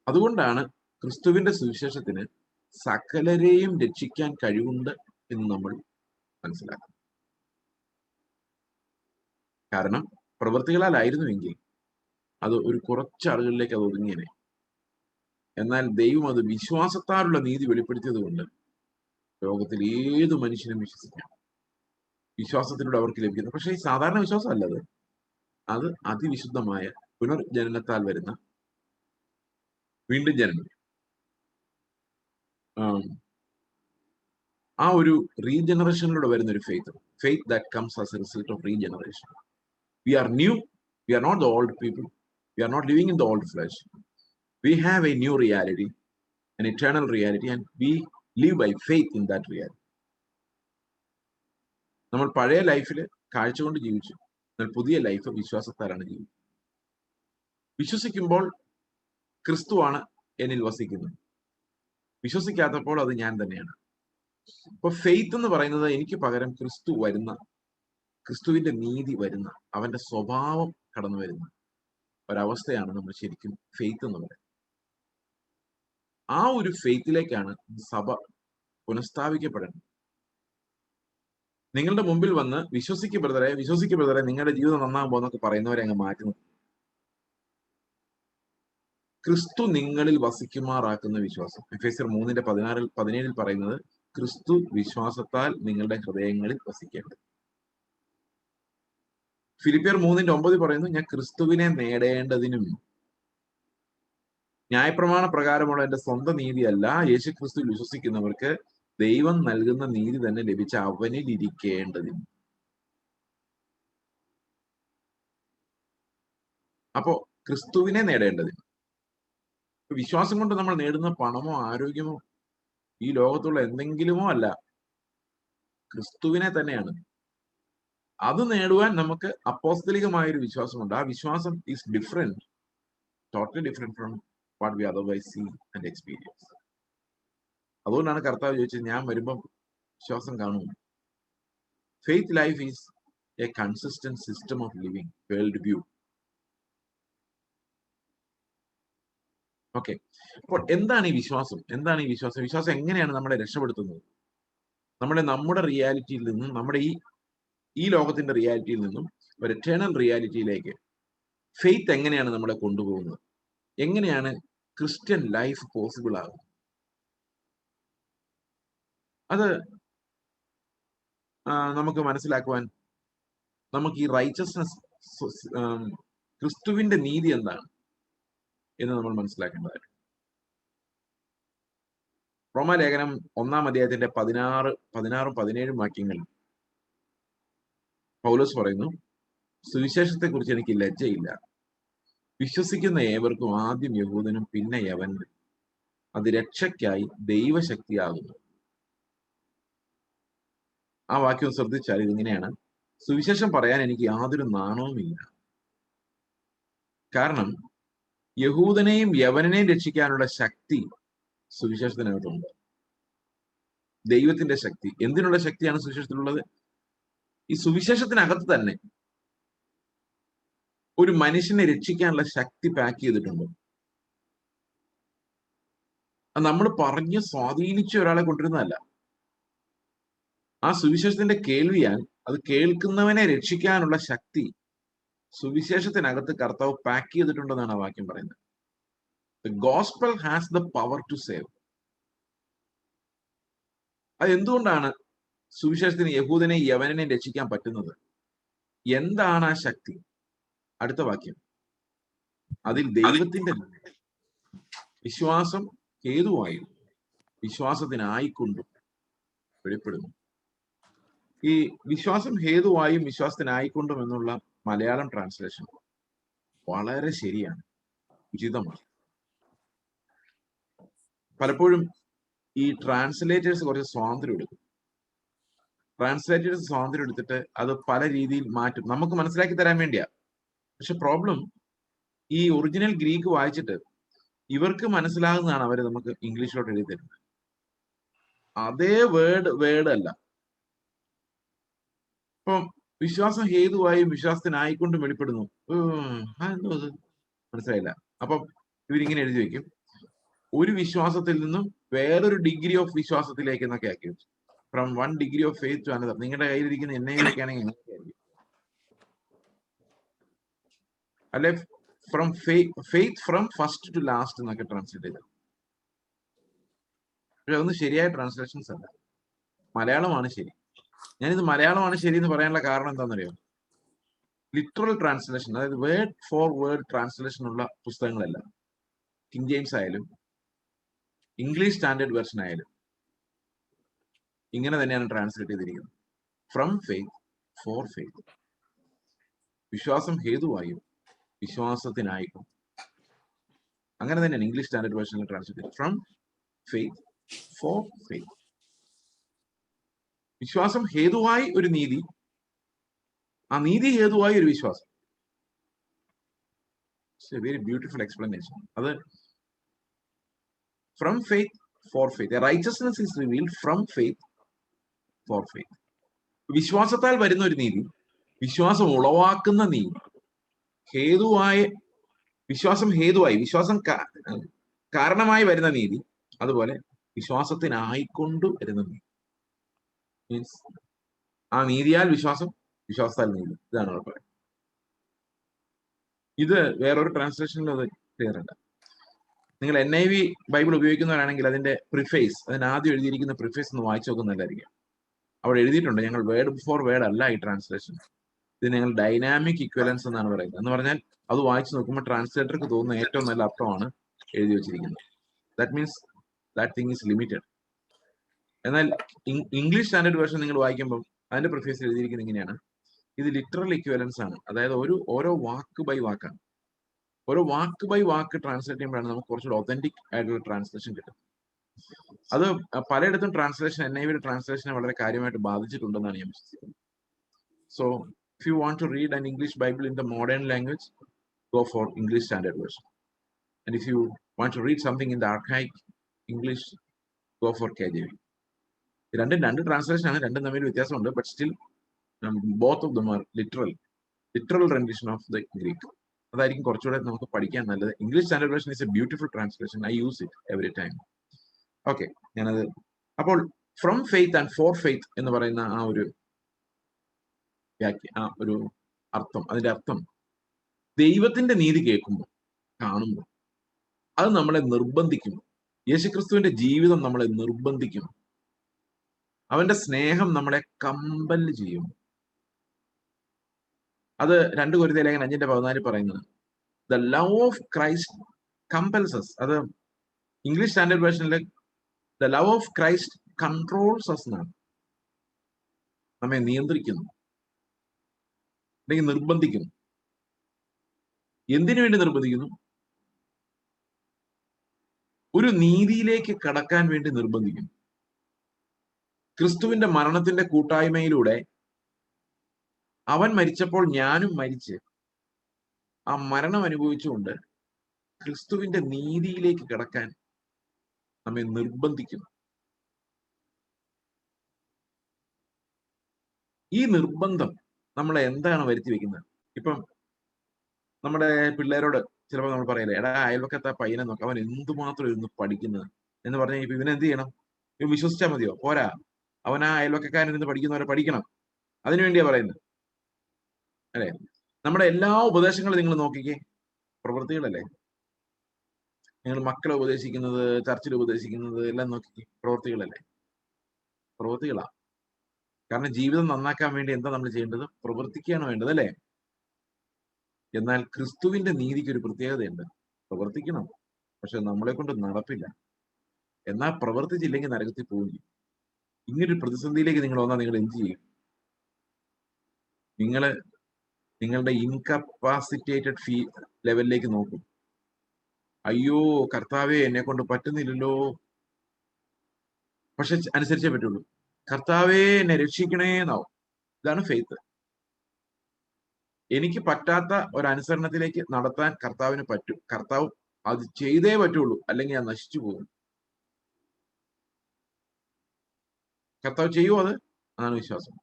അതുകൊണ്ടാണ് ക്രിസ്തുവിന്റെ സുവിശേഷത്തിന് സകലരെയും രക്ഷിക്കാൻ കഴിവുണ്ട് എന്ന് നമ്മൾ മനസ്സിലാക്കുന്നത്. കാരണം പ്രവൃത്തികളാലായിരുന്നുവെങ്കിൽ അത് ഒരു കുറച്ച് ആളുകളിലേക്ക് അത് ഒതുങ്ങിയനെ. എന്നാൽ ദൈവം അത് വിശ്വാസത്താലുള്ള നീതി വെളിപ്പെടുത്തിയത് കൊണ്ട് ലോകത്തിൽ ഏതു മനുഷ്യനും വിശ്വസിക്കാം. വിശ്വാസത്തിലൂടെ അവർക്ക് ലഭിക്കുന്നത്. പക്ഷെ ഈ സാധാരണ വിശ്വാസം അല്ലത്, അത് അതിവിശുദ്ധമായ പുനർജനനത്താൽ വരുന്ന വീണ്ടും ജനനം. ആ ഒരു റീജനറേഷനിലൂടെ വരുന്ന ഒരു faith that comes as a result of regeneration. We are new, we are not the old people, we are not living in the old flesh. We have a new reality, an eternal reality, and we live by faith in that reality. നമ്മൾ പഴയ ലൈഫിൽ കാഴ്ച കൊണ്ട് ജീവിച്ചു, എന്നാൽ പുതിയ life വിശ്വാസത്താലാണ് ജീവിക്കുന്നത്. വിശ്വസിക്കുമ്പോൾ ക്രിസ്തുവാണ് എന്നിൽ വസിക്കുന്നത്, വിശ്വസിക്കാത്തപ്പോൾ അത് ഞാൻ തന്നെയാണ്. ഇപ്പൊ ഫെയ്ത്ത് എന്ന് പറയുന്നത് എനിക്ക് പകരം ക്രിസ്തു വരുന്ന, ക്രിസ്തുവിന്റെ നീതി വരുന്ന, അവന്റെ സ്വഭാവം കടന്നു വരുന്ന ഒരവസ്ഥയാണ് നമ്മൾ ശരിക്കും ഫെയ്ത്ത് എന്ന് പറയുന്നത്. ആ ഒരു ഫെയ്ത്തിലേക്കാണ് സഭ പുനഃസ്ഥാപിക്കപ്പെടേണ്ടത്. നിങ്ങളുടെ മുമ്പിൽ വന്ന് വിശ്വസിക്ക് ബ്രദറെ, നിങ്ങളുടെ ജീവിതം നന്നാകുമ്പോ എന്നൊക്കെ പറയുന്നവരെ അങ്ങ് മാറ്റുന്നു. ക്രിസ്തു നിങ്ങളിൽ വസിക്കുമാറാക്കുന്ന വിശ്വാസം. എഫേസ്യർ 3:16-17 പറയുന്നത് ക്രിസ്തു വിശ്വാസത്താൽ നിങ്ങളുടെ ഹൃദയങ്ങളിൽ വസിക്കേണ്ടത്. ഫിലിപ്പിയർ 3:9 പറയുന്നു, ഞാൻ ക്രിസ്തുവിനെ നേടേണ്ടതിനും. ന്യായപ്രമാണ പ്രകാരമുള്ള എന്റെ സ്വന്തം നീതിയല്ല, യേശു ക്രിസ്തുവിൽ വിശ്വസിക്കുന്നവർക്ക് ദൈവം നൽകുന്ന നീതി തന്നെ ലഭിച്ച അവനിൽ ഇരിക്കേണ്ടതിനും. അപ്പോ ക്രിസ്തുവിനെ നേടേണ്ടതിന്. വിശ്വാസം കൊണ്ട് നമ്മൾ നേടുന്ന പണമോ ആരോഗ്യമോ ഈ ലോകത്തുള്ള എന്തെങ്കിലുമോ അല്ല, ക്രിസ്തുവിനെ തന്നെയാണ്. അത് നേടുവാൻ നമുക്ക് അപ്പോസ്തലികമായ ഒരു വിശ്വാസമുണ്ട്. ആ വിശ്വാസം is different, totally different from what we otherwise see and experience. അതുകൊണ്ടാണ് കർത്താവ് ചോദിച്ചത്, ഞാൻ വരുമ്പം വിശ്വാസം കാണും. Faith life is a consistent system of living, world view. Okay, അപ്പോൾ എന്താണ് ഈ വിശ്വാസം? വിശ്വാസം എങ്ങനെയാണ് നമ്മളെ രക്ഷപ്പെടുത്തുന്നത്? നമ്മുടെ റിയാലിറ്റിയിൽ നിന്നും, നമ്മുടെ ഈ ലോകത്തിന്റെ റിയാലിറ്റിയിൽ നിന്നും ഒരു എറ്റേണൽ റിയാലിറ്റിയിലേക്ക് ഫെയ്ത്ത് എങ്ങനെയാണ് നമ്മളെ കൊണ്ടുപോകുന്നത്? എങ്ങനെയാണ് ക്രിസ്ത്യൻ ലൈഫ് പോസിബിൾ ആകുന്നത്? അത് നമുക്ക് മനസ്സിലാക്കുവാൻ നമുക്ക് ഈ റൈച്ചസ്നെസ്, ക്രിസ്തുവിന്റെ നീതി എന്താണ് എന്ന് നമ്മൾ മനസ്സിലാക്കേണ്ടതായിട്ട്. റോമാലേഖനം 1-ാം അധ്യായത്തിന്റെ 16-17 വാക്യങ്ങൾ പൗലോസ് പറയുന്നു, സുവിശേഷത്തെ കുറിച്ച് എനിക്ക് ലജ്ജയില്ല. വിശ്വസിക്കുന്ന ഏവർക്കും ആദ്യം യഹൂദനും പിന്നെ യവനും അത് രക്ഷയ്ക്കായി ദൈവശക്തിയാകുന്നു. ആ വാക്യം ശ്രദ്ധിച്ചാൽ ഇതിങ്ങനെയാണ്, സുവിശേഷം പറയാൻ എനിക്ക് യാതൊരു നാണവുമില്ല. കാരണം യഹൂദനെയും യവനെയും രക്ഷിക്കാനുള്ള ശക്തി സുവിശേഷത്തിനകത്തുണ്ട്. ദൈവത്തിന്റെ ശക്തി. എന്തിനുള്ള ശക്തിയാണ് സുവിശേഷത്തിലുള്ളത്? ഈ സുവിശേഷത്തിനകത്ത് തന്നെ ഒരു മനുഷ്യനെ രക്ഷിക്കാനുള്ള ശക്തി പാക്ക് ചെയ്തിട്ടുണ്ട്. നമ്മൾ പറഞ്ഞ് സ്വാധീനിച്ച ഒരാളെ കൊണ്ടിരുന്നതല്ല. ആ സുവിശേഷത്തിന്റെ കേൾവിയാൽ അത് കേൾക്കുന്നവനെ രക്ഷിക്കാനുള്ള ശക്തി സുവിശേഷത്തിനകത്ത് കർത്താവ് പാക്ക് ചെയ്തിട്ടുണ്ടെന്നാണ് ആ വാക്യം പറയുന്നത്. The gospel has the power to save. അത് എന്തുകൊണ്ടാണ് സുവിശേഷത്തിന് യഹൂദനെ യവനെ രക്ഷിക്കാൻ പറ്റുന്നത്? എന്താണ് ആ ശക്തി? അടുത്ത വാക്യം, അതിൽ ദൈവത്തിന്റെ വിശ്വാസം ഹേതുവായും വിശ്വാസത്തിനായിക്കൊണ്ടും വെളിപ്പെടുന്നു. ഈ വിശ്വാസം ഹേതുവായും വിശ്വാസത്തിനായിക്കൊണ്ടും എന്നുള്ള മലയാളം ട്രാൻസ്ലേഷൻ വളരെ ശരിയാണ്, ഉചിതമാണ്. പലപ്പോഴും ഈ ട്രാൻസ്ലേറ്റേഴ്സ് കുറച്ച് സ്വാതന്ത്ര്യം എടുക്കും. ട്രാൻസ്ലേറ്റേഴ്സ് സ്വാതന്ത്ര്യം എടുത്തിട്ട് അത് പല രീതിയിൽ മാറ്റും, നമുക്ക് മനസ്സിലാക്കി തരാൻ വേണ്ടിയാ. പക്ഷെ പ്രോബ്ലം, ഈ ഒറിജിനൽ ഗ്രീക്ക് വായിച്ചിട്ട് ഇവർക്ക് മനസ്സിലാകുന്നതാണ് അവർ നമുക്ക് ഇംഗ്ലീഷിലോട്ട് എഴുതി തരുന്നത്. അതേ വേർഡ് അല്ല. ഇപ്പം വിശ്വാസം ഹേതുവായും വിശ്വാസത്തിനായിക്കൊണ്ട് വെളിപ്പെടുന്നു. എന്തോ അത് മനസ്സിലായില്ല. അപ്പം ഇവരിങ്ങനെ എഴുതി വെക്കും, ഒരു വിശ്വാസത്തിൽ നിന്നും വേറൊരു ഡിഗ്രി ഓഫ് വിശ്വാസത്തിലേക്ക് എന്നൊക്കെ ആക്കി വെച്ചു. From 1 degree of faith to another. നിങ്ങളുടെ കയ്യിലിരിക്കുന്ന NIV ഒക്കെ ആണെങ്കിൽ എങ്ങനെയായിരിക്കും? അല്ലെ from faith from first to last എന്നൊക്കെ ട്രാൻസ്ലേറ്റ് ചെയ്തത്. പക്ഷെ അതൊന്നും ശരിയായ ട്രാൻസ്ലേഷൻസ് അല്ല. മലയാളമാണ് ശരി. ഞാനിത് മലയാളമാണ് ശരി എന്ന് പറയാനുള്ള കാരണം എന്താണെന്നറിയോ? ലിറ്ററൽ ട്രാൻസ്ലേഷൻ, അതായത് വേർഡ് ഫോർ വേർഡ് ട്രാൻസ്ലേഷൻ ഉള്ള പുസ്തകങ്ങളല്ല. കിങ് ജെയിംസ് ആയാലും ഇംഗ്ലീഷ് സ്റ്റാൻഡേർഡ് വെർഷൻ ആയാലും ഇങ്ങനെ തന്നെയാണ് ട്രാൻസ്ലേറ്റ് ചെയ്തിരിക്കുന്നത്. From faith for faith. വിശ്വാസം ഹേതുവായും വിശ്വാസത്തിനായിക്കും. അങ്ങനെ തന്നെയാണ് ഇംഗ്ലീഷ് സ്റ്റാൻഡേർഡ് വേർഷനിൽ ട്രാൻസ്ലേറ്റ് ചെയ്തത്. From faith for faith. വിശ്വാസം ഹേതുവായി ഒരു നീതി, ആ നീതി ഹേതുവായി ഒരു വിശ്വാസം. Very beautiful explanation. അത് from faith for faith. Righteousness is revealed from faith for faith. വിശ്വാസത്താൽ വരുന്ന ഒരു നീതി, വിശ്വാസം ഉളവാക്കുന്ന നീതി, ഹേതുവായ വിശ്വാസം ഹേതുവായി, വിശ്വാസം കാരണമായി വരുന്ന നീതി, അതുപോലെ വിശ്വാസത്തിനായിക്കൊണ്ട് വരുന്ന നീതി. മീൻസ് ആ നീതിയാൽ വിശ്വാസം, വിശ്വാസത്താൽ നീതി. ഇതാണ് അവർ പറയുന്നത്. ഇത് വേറൊരു ട്രാൻസ്ലേഷനിൽ അത് ക്ലിയർ അല്ല. നിങ്ങൾ NIV ബൈബിൾ ഉപയോഗിക്കുന്നവരാണെങ്കിൽ അതിന്റെ പ്രിഫേസ്, അതിന് ആദ്യം എഴുതിയിരിക്കുന്ന പ്രിഫേസ് ഒന്ന് വായിച്ചു നോക്കുന്നതല്ലായിരിക്കും. അവിടെ എഴുതിയിട്ടുണ്ട്, ഞങ്ങൾ വേർഡ് ഫോർ വേർഡ് അല്ല ഈ ട്രാൻസ്ലേഷൻ, ഇത് ഞങ്ങൾ ഡൈനാമിക് ഇക്വലൻസ് എന്നാണ് പറയുന്നത്. എന്ന് പറഞ്ഞാൽ അത് വായിച്ചു നോക്കുമ്പോൾ ട്രാൻസ്ലേറ്റർക്ക് തോന്നുന്ന ഏറ്റവും നല്ല അർത്ഥമാണ് എഴുതി വെച്ചിരിക്കുന്നത്. That means that thing is limited. എന്നാൽ ഇംഗ്ലീഷ് സ്റ്റാൻഡേർഡ് വേർഷൻ നിങ്ങൾ വായിക്കുമ്പോൾ അതിന്റെ പ്രിഫേസ് എഴുതിയിരിക്കുന്നത് ഇങ്ങനെയാണ്, ഇത് ലിറ്ററൽ ഇക്വലൻസ് ആണ്. അതായത് ഓരോ വാക്ക് ബൈ വാക്കാണ്. ഓരോ വാക്ക് ബൈ വാക്ക് ട്രാൻസ്ലേറ്റ് ചെയ്യുമ്പോഴാണ് നമുക്ക് കുറച്ചുകൂടി ഒതന്റിക് ആയിട്ടുള്ള ട്രാൻസ്ലേഷൻ കിട്ടും. അത് പലയിടത്തും ട്രാൻസ്ലേഷൻ, NIV ട്രാൻസ്ലേഷനെ വളരെ കാര്യമായിട്ട് ബാധിച്ചിട്ടുണ്ടെന്നാണ് ഞാൻ വിശ്വസിക്കുന്നത്. So if you want to read an English Bible in the modern language, go for English Standard Version. And if you want to read something in the archaic English, go for KJV. രണ്ട് translation ആണ്, രണ്ടും തമ്മിൽ വ്യത്യാസമുണ്ട്. But still both of them are literal rendition of the Greek. അതായിരിക്കും കുറച്ചുകൂടെ നമുക്ക് പഠിക്കാൻ നല്ലത്. English standard version is A beautiful translation. I use it every time. Okay, ഞാനത് അപ്പോൾ from faith and four faith എന്ന് പറയുന്ന ആ ഒരു അർത്ഥം, അതിന്റെ അർത്ഥം ദൈവത്തിന്റെ നീതി കേൾക്കുമ്പോൾ, കാണുമ്പോൾ, അത് നമ്മളെ നിർബന്ധിക്കും. യേശുക്രിസ്തുവിന്റെ ജീവിതം നമ്മളെ നിർബന്ധിക്കും. അവന്റെ സ്നേഹം നമ്മളെ കമ്പല് ചെയ്യും. അത് 2 കൊരിന്ത്യർ ലേഖനം 5:14 പറയുന്നത് the love of Christ compels us. അത് ഇംഗ്ലീഷ് സ്റ്റാൻഡേർഡ് വേർഷനിൽ the love of Christ controls us എന്നാണ്. നമ്മെ നിയന്ത്രിക്കുന്നു അല്ലെങ്കിൽ നിർബന്ധിക്കുന്നു. എന്തിനു വേണ്ടി നിർബന്ധിക്കുന്നു? ഒരു നീതിയിലേക്ക് കടക്കാൻ വേണ്ടി നിർബന്ധിക്കുന്നു. ക്രിസ്തുവിന്റെ മരണത്തിന്റെ കൂട്ടായ്മയിലൂടെ അവൻ മരിച്ചപ്പോൾ ഞാനും മരിച്ച് ആ മരണം അനുഭവിച്ചുകൊണ്ട് ക്രിസ്തുവിന്റെ നീതിയിലേക്ക് കടക്കാൻ നമ്മെ നിർബന്ധിക്കുന്നു. ഈ നിർബന്ധം നമ്മളെ എന്താണ് വരുത്തി വെക്കുന്നത്? ഇപ്പം നമ്മുടെ പിള്ളേരോട് ചിലപ്പോൾ നമ്മൾ പറയല്ലേ, എടാ അയൽവക്കത്തെ പയ്യനെ നോക്കാം, അവൻ എന്തുമാത്രം ഇരുന്ന് പഠിക്കുന്നത് എന്ന് പറഞ്ഞാൽ ഇപ്പൊ ഇവനെന്ത് ചെയ്യണം? ഇവൻ വിശ്വസിച്ചാൽ മതിയോ? പോരാ, അവൻ ആ അയൽവക്കക്കാരൻ ഇരുന്ന് പഠിക്കുന്നവരെ പഠിക്കണം. അതിനുവേണ്ടിയാ പറയുന്നത്, അല്ലെ? നമ്മുടെ എല്ലാ ഉപദേശങ്ങളും നിങ്ങൾ നോക്കിക്കേ, പ്രവൃത്തികളല്ലേ. നിങ്ങൾ മക്കളെ ഉപദേശിക്കുന്നത്, ചർച്ചിൽ ഉപദേശിക്കുന്നത് എല്ലാം നോക്കിക്കേ, പ്രവൃത്തികളല്ലേ, പ്രവൃത്തികളാ. കാരണം ജീവിതം നന്നാക്കാൻ വേണ്ടി എന്താ നമ്മൾ ചെയ്യേണ്ടത്? പ്രവർത്തിക്കുകയാണ് വേണ്ടത്, അല്ലേ? എന്നാൽ ക്രിസ്തുവിന്റെ നീതിക്ക് ഒരു പ്രത്യേകതയുണ്ട്. പ്രവർത്തിക്കണം, പക്ഷെ നമ്മളെ കൊണ്ട് നടപ്പില്ല. എന്നാൽ പ്രവർത്തിച്ചില്ലെങ്കിൽ നരകത്തിൽ പോവുകയും. ഇങ്ങനൊരു പ്രതിസന്ധിയിലേക്ക് നിങ്ങൾ വന്നാൽ നിങ്ങൾ എന്ത് ചെയ്യും? നിങ്ങളുടെ ഇൻകപ്പാസിറ്റേറ്റഡ് ലെവലിലേക്ക് നോക്കും. അയ്യോ കർത്താവെ, എന്നെ കൊണ്ട് പറ്റുന്നില്ലല്ലോ, പക്ഷെ അനുസരിച്ചേ പറ്റുള്ളൂ. കർത്താവെ, എന്നെ രക്ഷിക്കണേ എന്നാവും. ഇതാണ് ഫെയ്ത്ത്. എനിക്ക് പറ്റാത്ത ഒരു അനുസരണത്തിലേക്ക് നടത്താൻ കർത്താവിന് പറ്റും. കർത്താവ് അത് ചെയ്തേ പറ്റുള്ളൂ, അല്ലെങ്കിൽ ഞാൻ നശിച്ചു പോകും. കർത്താവ് ചെയ്യുമോ? അതാണ് വിശ്വാസം.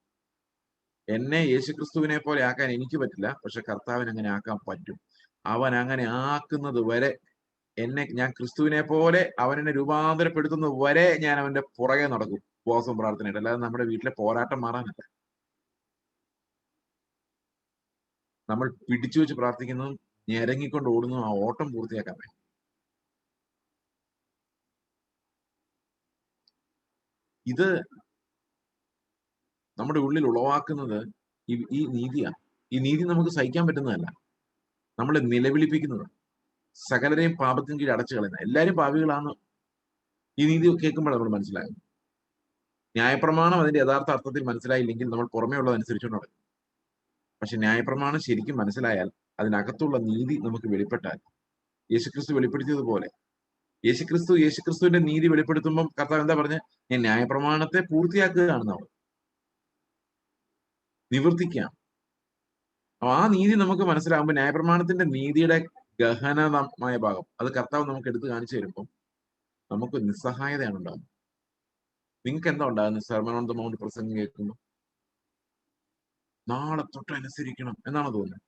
എന്നെ യേശുക്രിസ്തുവിനെ പോലെ ആക്കാൻ എനിക്ക് പറ്റില്ല, പക്ഷെ കർത്താവിന് അങ്ങനെ ആക്കാൻ പറ്റും. അവൻ അങ്ങനെ ആക്കുന്നത് വരെ ഞാൻ ക്രിസ്തുവിനെ പോലെ അവനെ രൂപാന്തരപ്പെടുത്തുന്നത് വരെ ഞാൻ അവന്റെ പുറകെ നടക്കും, ഉപവാസവും പ്രാർത്ഥനയായിട്ട്. അല്ലാതെ നമ്മുടെ വീട്ടിലെ പോരാട്ടം മാറാനല്ല. നമ്മൾ പിടിച്ചു വെച്ച് പ്രാർത്ഥിക്കുന്നതും ഞെരങ്ങിക്കൊണ്ട് ഓടുന്നതും ആ ഓട്ടം പൂർത്തിയാക്കാൻ വേണ്ടി. ഇത് നമ്മുടെ ഉള്ളിൽ ഉളവാക്കുന്നത് ഈ നീതിയാണ്. ഈ നീതി നമുക്ക് സഹിക്കാൻ പറ്റുന്നതല്ല, നമ്മളെ നിലവിളിപ്പിക്കുന്നത്, സകലരെയും പാപത്തിന് കീഴിൽ അടച്ചു കളയുന്നത്. എല്ലാവരും പാപികളാണ്. ഈ നീതി കേൾക്കുമ്പോൾ നമ്മൾ മനസ്സിലാകും. ന്യായപ്രമാണം അതിന്റെ യഥാർത്ഥ അർത്ഥത്തിൽ മനസ്സിലായില്ലെങ്കിൽ നമ്മൾ പുറമേ ഉള്ളതനുസരിച്ചുകൊണ്ട് നടക്കും. പക്ഷെ ന്യായപ്രമാണം ശരിക്കും മനസ്സിലായാൽ, അതിനകത്തുള്ള നീതി നമുക്ക് വെളിപ്പെട്ടാൽ, യേശുക്രിസ്തു വെളിപ്പെടുത്തിയതുപോലെ, യേശുക്രിസ്തുവിന്റെ നീതി വെളിപ്പെടുത്തുമ്പോൾ കർത്താവ് എന്താ പറഞ്ഞത്? ഞാൻ ന്യായപ്രമാണത്തെ പൂർത്തിയാക്കുകയാണെന്ന് അവർ നിവർത്തിക്കാം. ആ നീതി നമുക്ക് മനസ്സിലാകുമ്പോൾ, ന്യായപ്രമാണത്തിന്റെ നീതിയുടെ ഗഹനമായ ഭാഗം അത് കർത്താവ് നമുക്ക് എടുത്തു കാണിച്ചു തരുമ്പോൾ നമുക്ക് നിസ്സഹായതയാണ് ഉണ്ടാകുന്നത്. നിങ്ങൾക്ക് എന്താ ഉണ്ടാകുന്നത്? സെർമൺ ഓൺ ദ മൗണ്ട് പ്രസംഗം കേൾക്കുന്നു, നാളെ തൊട്ട് അനുസരിക്കണം എന്നാണ് തോന്നുന്നത്.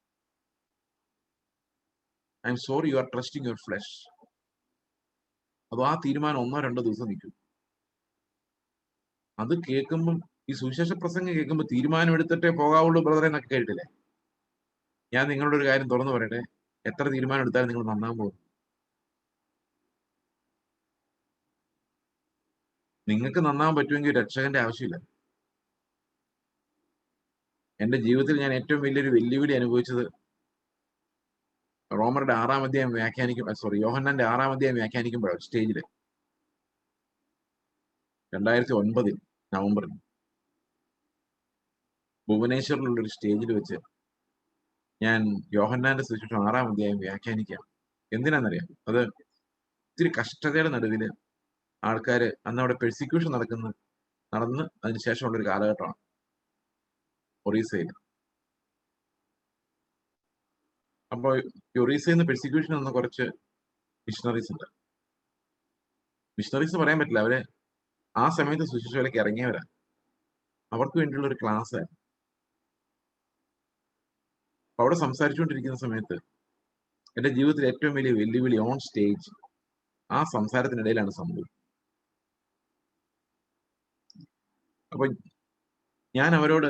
I am sorry, you are trusting your flush. അതോ ആ തീരുമാനം 1-2 ദിവസം നിൽക്കും. അത് കേൾക്കുമ്പം, ഈ സുവിശേഷ പ്രസംഗം കേൾക്കുമ്പോൾ തീരുമാനം എടുത്തിട്ടേ പോകാവുള്ളൂ ബ്രദറെ എന്നൊക്കെ കേട്ടില്ലേ? ഞാൻ നിങ്ങളോട് ഒരു കാര്യം തുറന്നു പറയട്ടെ, എത്ര തീരുമാനം എടുത്താലും നിങ്ങൾ നന്നാൻ പോകും. നിങ്ങൾക്ക് നന്നാൻ പറ്റുമെങ്കിൽ രക്ഷകന്റെ ആവശ്യമില്ല. എന്റെ ജീവിതത്തിൽ ഞാൻ ഏറ്റവും വലിയൊരു വെല്ലുവിളി അനുഭവിച്ചത് യോഹന്നാന്റെ 6-ാം അധ്യായം വ്യാഖ്യാനിക്കുമ്പോഴാണ്. സ്റ്റേജില് 2009 നവംബറിൽ ഭുവനേശ്വറിലുള്ള ഒരു സ്റ്റേജിൽ വെച്ച് ഞാൻ യോഹന്നാന്റെ സുവിശേഷം 6-ാം അധ്യായം വ്യാഖ്യാനിക്കാം. എന്തിനാണെന്നറിയാം? അത് ഒത്തിരി കഷ്ടതയുടെ നടുവില് ആൾക്കാര്, അന്ന് അവിടെ പെർസിക്യൂഷൻ നടന്ന് അതിനുശേഷമുള്ള ഒരു കാലഘട്ടമാണ് ഒറീസയിൽ. അപ്പോൾ ഒറീസയിൽ നിന്ന് പെർസിക്യൂഷൻ വന്ന കുറച്ച് മിഷണറീസ് ഉണ്ട്. മിഷണറീസ് പറയാൻ പറ്റില്ല, അവര് ആ സമയത്ത് സുശേഷയിലേക്ക് ഇറങ്ങിയവരാ. അവർക്ക് വേണ്ടിയുള്ള ഒരു ക്ലാസ്. അവിടെ സംസാരിച്ചുകൊണ്ടിരിക്കുന്ന സമയത്ത് എന്റെ ജീവിതത്തിൽ ഏറ്റവും വലിയ വെല്ലുവിളി ഓൺ സ്റ്റേജ് ആ സംസാരത്തിനിടയിലാണ് സംഭവം. അപ്പൊ ഞാൻ അവരോട്